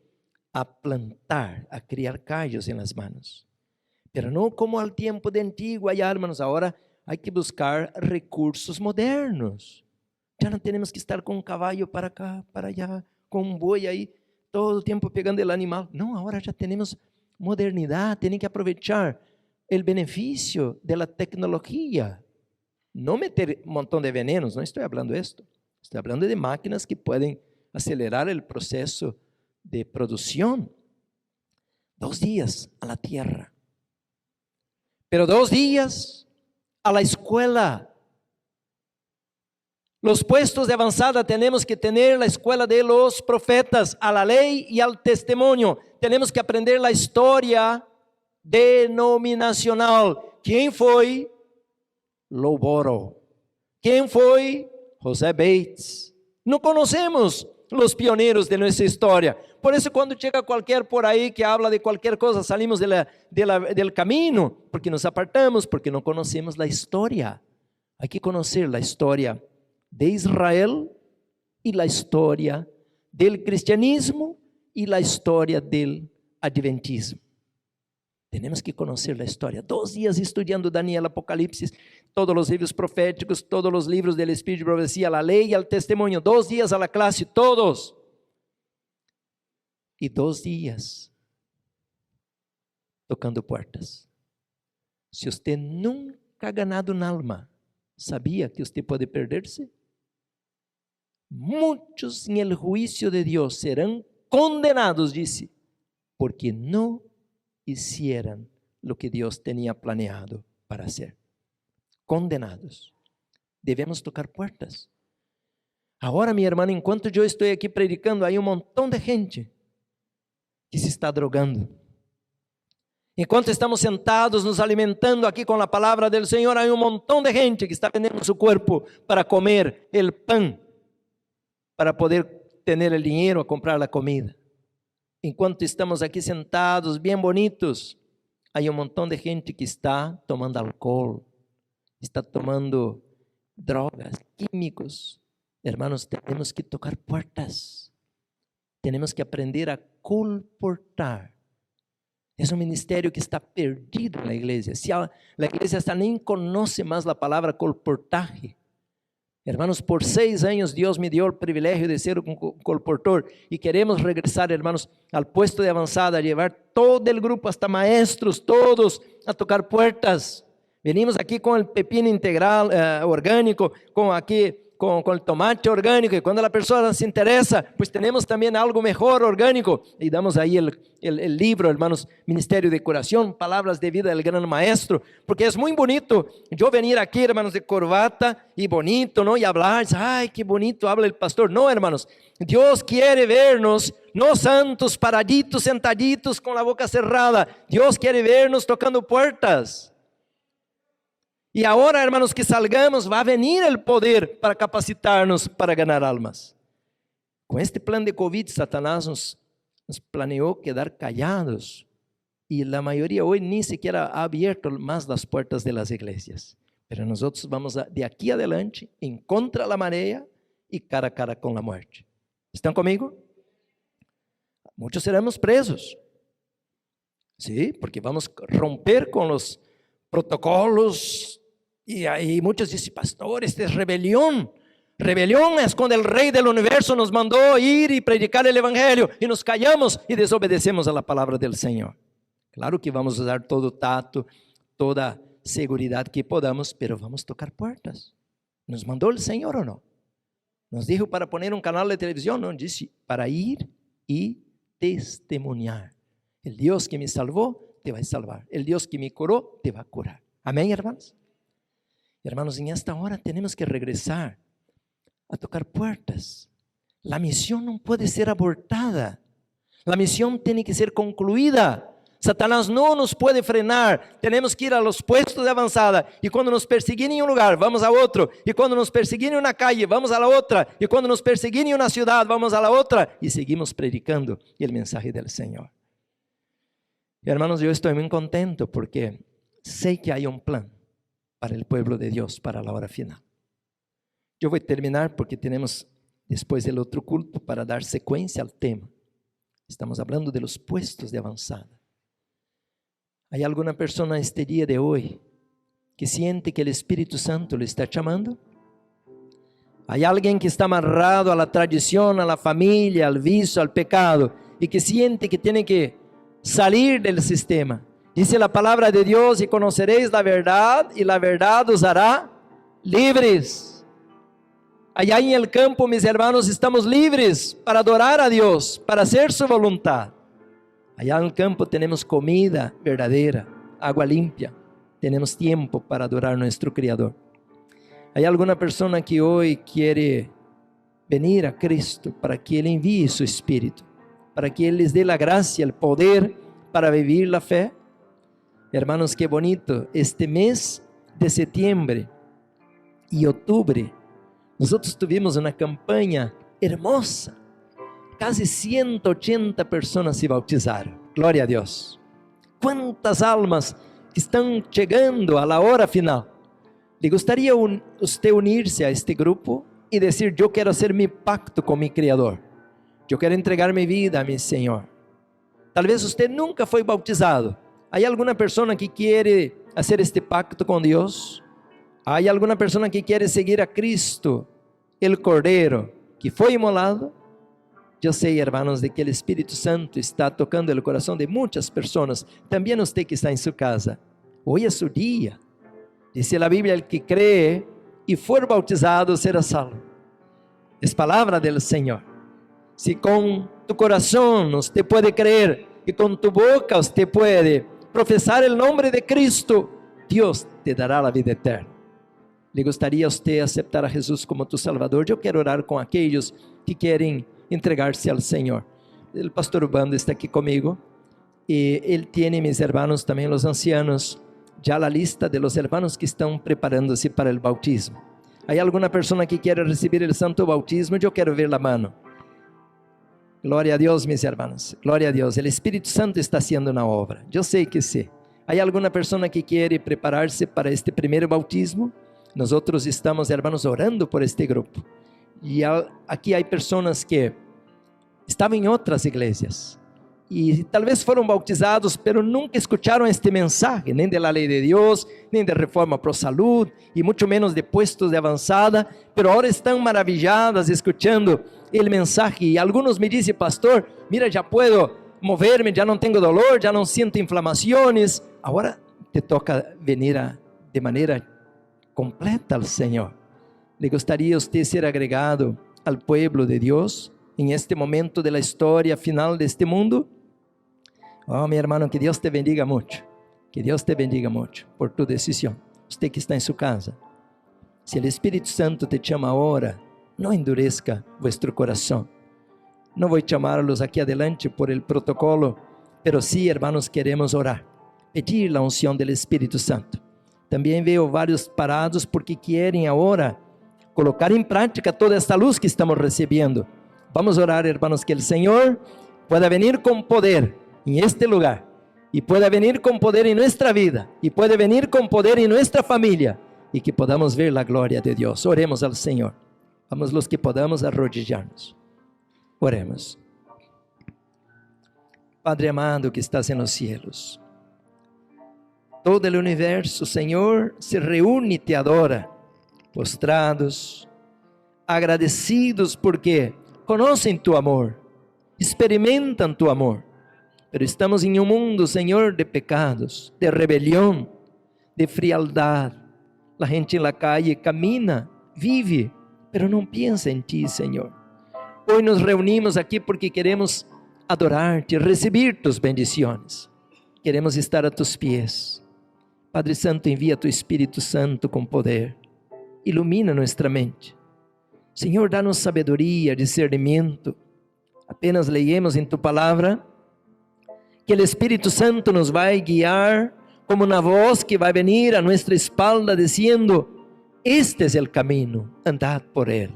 a plantar, a criar callos en las manos. Pero no como al tiempo de antiguo, allá, hermanos, ahora hay que buscar recursos modernos. Ya no tenemos que estar con un caballo para acá, para allá, con un buey ahí, todo el tiempo pegando el animal. No, ahora ya tenemos modernidad, tienen que aprovechar el beneficio de la tecnología. No meter un montón de venenos, no estoy hablando de esto. Estoy hablando de máquinas que pueden acelerar el proceso de producción. 2 días a la tierra. Pero 2 días a la escuela. Los puestos de avanzada tenemos que tener la escuela de los profetas, a la ley y al testimonio. Tenemos que aprender la historia denominacional. ¿Quién fue Loboro? ¿Quién fue José Bates? No conocemos los pioneros de nuestra historia. Por eso cuando llega cualquier por ahí que habla de cualquier cosa, salimos del camino, porque nos apartamos, porque no conocemos la historia. Hay que conocer la historia de Israel y la historia del cristianismo y la historia del adventismo. Tenemos que conocer la historia. 2 días estudiando Daniel, Apocalipsis, todos los libros proféticos, todos los libros del Espíritu de Profecía, la ley y el testimonio. 2 días a la clase, todos. Y 2 días tocando puertas. Si usted nunca ha ganado un alma, ¿sabía que usted puede perderse? Muchos en el juicio de Dios serán condenados, dice, porque no hicieran lo que Dios tenía planeado para hacer. Condenados. Debemos tocar puertas. Ahora, mi hermano, enquanto yo estoy aquí predicando, hay un montón de gente que se está drogando. Enquanto estamos sentados nos alimentando aqui com a palavra do Senhor, há um montão de gente que está vendendo seu corpo para comer o pão, para poder ter o dinheiro a comprar a comida. Enquanto estamos aqui sentados, bem bonitos, há um montão de gente que está tomando álcool, está tomando drogas, químicos. Hermanos, temos que tocar puertas. Temos que aprender a colportar. É um ministério que está perdido na igreja. Se a igreja hasta nem conhece mais a palavra colportaje. Hermanos, por 6 anos Deus me deu o privilégio de ser um colportor e queremos regressar, hermanos, ao puesto de avançada, a levar todo o grupo, hasta maestros, todos a tocar puertas. Venimos aqui com o pepino integral, orgânico, com o tomate orgânico, e quando a pessoa se interessa, pues temos também algo melhor orgânico, e damos aí o livro, hermanos, Ministério de Curação, Palavras de Vida del Gran Maestro, porque é muito bonito eu venir aqui, hermanos, de corbata, e bonito, não? E falar, ai, que bonito habla o pastor. Não, hermanos, Deus quer vernos, não santos, paraditos, sentaditos, com a boca cerrada. Deus quer vernos tocando puertas. E agora, hermanos, que salgamos, vai venir o poder para capacitar-nos para ganhar almas. Com este plano de Covid, Satanás nos planeou quedar callados. E a maioria hoje nem sequer ha abierto mais as portas das igrejas. Mas nós vamos de aqui adelante, em contra da maré e cara a cara com a morte. Estão comigo? Muitos seremos presos. Sim, porque vamos romper com os protocolos. E aí muitos dizem, pastor, esta é rebelião. Rebelião é quando o rei do universo nos mandou ir e predicar o evangelho e nos callamos e desobedecemos a la palavra do Senhor. Claro que vamos usar todo o tato, toda seguridade que podamos, pero vamos tocar puertas. Nos mandou o Senhor ou não? Nos dijo para poner um canal de televisão? Não, disse para ir e testemunhar. O Deus que me salvou te vai salvar. O Deus que me curou te vai curar. Amém, irmãos? Hermanos, en esta hora tenemos que regresar a tocar puertas. La misión no puede ser abortada. La misión tiene que ser concluida. Satanás no nos puede frenar. Tenemos que ir a los puestos de avanzada. Y cuando nos persiguen en un lugar, vamos a otro. Y cuando nos persiguen en una calle, vamos a la otra. Y cuando nos persiguen en una ciudad, vamos a la otra. Y seguimos predicando el mensaje del Señor. Y hermanos, yo estoy muy contento porque sé que hay un plan para el pueblo de Dios, para la hora final. Yo voy a terminar porque tenemos después del otro culto para dar secuencia al tema. Estamos hablando de los puestos de avanzada. ¿Hay alguna persona este día de hoy que siente que el Espíritu Santo le está llamando? ¿Hay alguien que está amarrado a la tradición, a la familia, al vicio, al pecado y que siente que tiene que salir del sistema? Dice la palabra de Dios, y conoceréis la verdad, y la verdad os hará libres. Allá en el campo, mis hermanos, estamos libres para adorar a Dios, para hacer su voluntad. Allá en el campo tenemos comida verdadera, agua limpia, tenemos tiempo para adorar a nuestro Creador. ¿Hay alguna persona que hoy quiere venir a Cristo para que Él envíe su Espíritu, para que Él les dé la gracia, el poder para vivir la fe? Hermanos, qué bonito, este mes de septiembre y octubre, nosotros tuvimos una campaña hermosa, casi 180 personas se bautizaron, gloria a Dios. ¿Cuántas almas que están llegando a la hora final? ¿Le gustaría usted unirse a este grupo y decir, yo quiero hacer mi pacto con mi Creador? Yo quiero entregar mi vida a mi Señor. Tal vez usted nunca fue bautizado. ¿Hay alguna persona que quiere hacer este pacto con Dios? ¿Hay alguna persona que quiere seguir a Cristo, el Cordero, que fue inmolado? Yo sé, hermanos, de que el Espíritu Santo está tocando el corazón de muchas personas. También usted que está en su casa. Hoy es su día. Dice la Biblia, el que cree y fue bautizado será salvo. Es palabra del Señor. Si con tu corazón usted puede creer y con tu boca usted puede profesar el nombre de Cristo, Dios te dará la vida eterna. ¿Le gustaría a usted aceptar a Jesús como tu Salvador? Yo quiero orar con aquellos que quieren entregarse al Señor. El pastor Urbano está aquí conmigo. Y Él tiene, mis hermanos, también los ancianos, ya la lista de los hermanos que están preparándose para el bautismo. ¿Hay alguna persona que quiere recibir el santo bautismo? Yo quiero ver la mano. Gloria a Dios, mis hermanos. Gloria a Dios. El Espíritu Santo está haciendo una obra. Yo sé que sí. ¿Hay alguna persona que quiere prepararse para este primer bautismo? Nosotros estamos, hermanos, orando por este grupo. Y aquí hay personas que estaban en otras iglesias y tal vez fueron bautizados, pero nunca escucharon este mensaje, nem de la ley de Dios, nem de reforma pro salud, y mucho menos de puestos de avanzada, pero ahora están maravilladas escuchando el mensaje. Y algunos me dicen: pastor, mira, ya puedo moverme, ya no tengo dolor, ya no siento inflamaciones. Ahora te toca venir de manera completa al Señor. ¿Le gustaría a usted ser agregado al pueblo de Dios en este momento de la historia final de este mundo? Oh, mi hermano, que Dios te bendiga mucho. Que Dios te bendiga mucho por tu decisión. Usted que está en su casa, si el Espíritu Santo te llama ahora, no endurezca vuestro corazón. No voy a llamarlos aquí adelante por el protocolo, pero sí, hermanos, queremos orar, pedir la unción del Espíritu Santo. También veo varios parados porque quieren ahora colocar en práctica toda esta luz que estamos recibiendo. Vamos a orar, hermanos, que el Señor pueda venir con poder en este lugar, y pueda venir con poder en nuestra vida, y puede venir con poder en nuestra familia, y que podamos ver la gloria de Dios. Oremos al Señor. Vamos los que podamos arrodillarnos. Oremos. Padre amado que estás en los cielos, todo el universo, Señor, se reúne y te adora, postrados, agradecidos porque conocen tu amor, experimentan tu amor. Pero estamos en un mundo, Señor, de pecados, de rebelión, de frialdad. La gente en la calle camina, vive, pero no piensa en ti, Señor. Hoy nos reunimos aquí porque queremos adorarte, recibir tus bendiciones. Queremos estar a tus pies. Padre Santo, envía tu Espíritu Santo con poder. Ilumina nuestra mente. Señor, danos sabedoria, discernimento. Apenas leemos em tu palavra que o Espírito Santo nos vai guiar como uma voz que vai venir a nossa espalda dizendo: este é o caminho, andad por ele.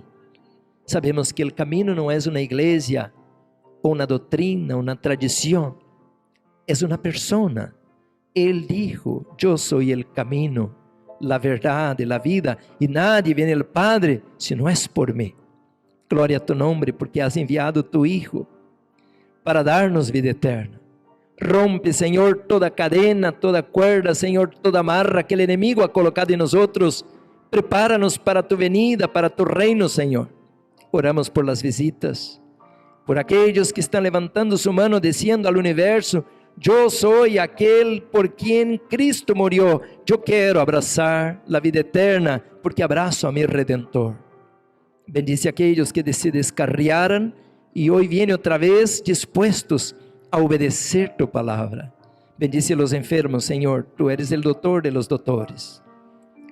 Sabemos que o caminho não é uma igreja, ou uma doutrina, uma tradição, é uma persona. Ele dijo: eu sou o caminho, a verdade, a vida, e nadie vem ao Padre se não é por mim. Glória a tu nome, porque has enviado tu Hijo para dar-nos vida eterna. Rompe, Senhor, toda cadena, toda cuerda, Senhor, toda amarra que o inimigo ha colocado em nós. Prepara-nos para tu venida, para tu reino, Senhor. Oramos por las visitas, por aqueles que estão levantando su mano, dizendo ao universo: eu sou aquele por quem Cristo morreu. Eu quero abraçar a vida eterna, porque abraço a mi Redentor. Bendice aqueles que se descarriaram e hoje vêm outra vez dispostos a obedecer tu palavra. Bendice los enfermos, Senhor. Tu eres el doutor de los doutores.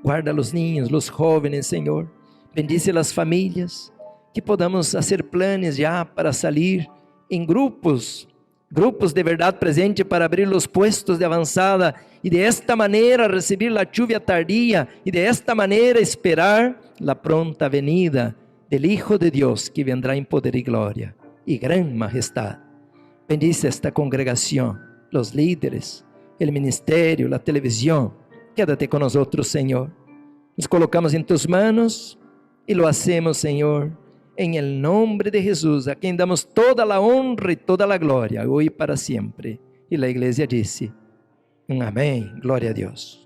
Guarda los niños, los jóvenes, Senhor. Bendice las familias. Que podamos fazer planos já para salir em grupos de verdade presente para abrir os puestos de avançada e de esta maneira receber a lluvia tardía e de esta maneira esperar a pronta venida del Hijo de Deus que vendrá em poder e glória e gran majestade. Bendice esta congregação, os líderes, o ministério, a televisão. Quédate com nós, Senhor. Nos colocamos em tus manos e lo hacemos, Senhor, em el nombre de Jesus, a quem damos toda a honra e toda a glória, hoje e para sempre. E a igreja disse: amém, glória a Deus.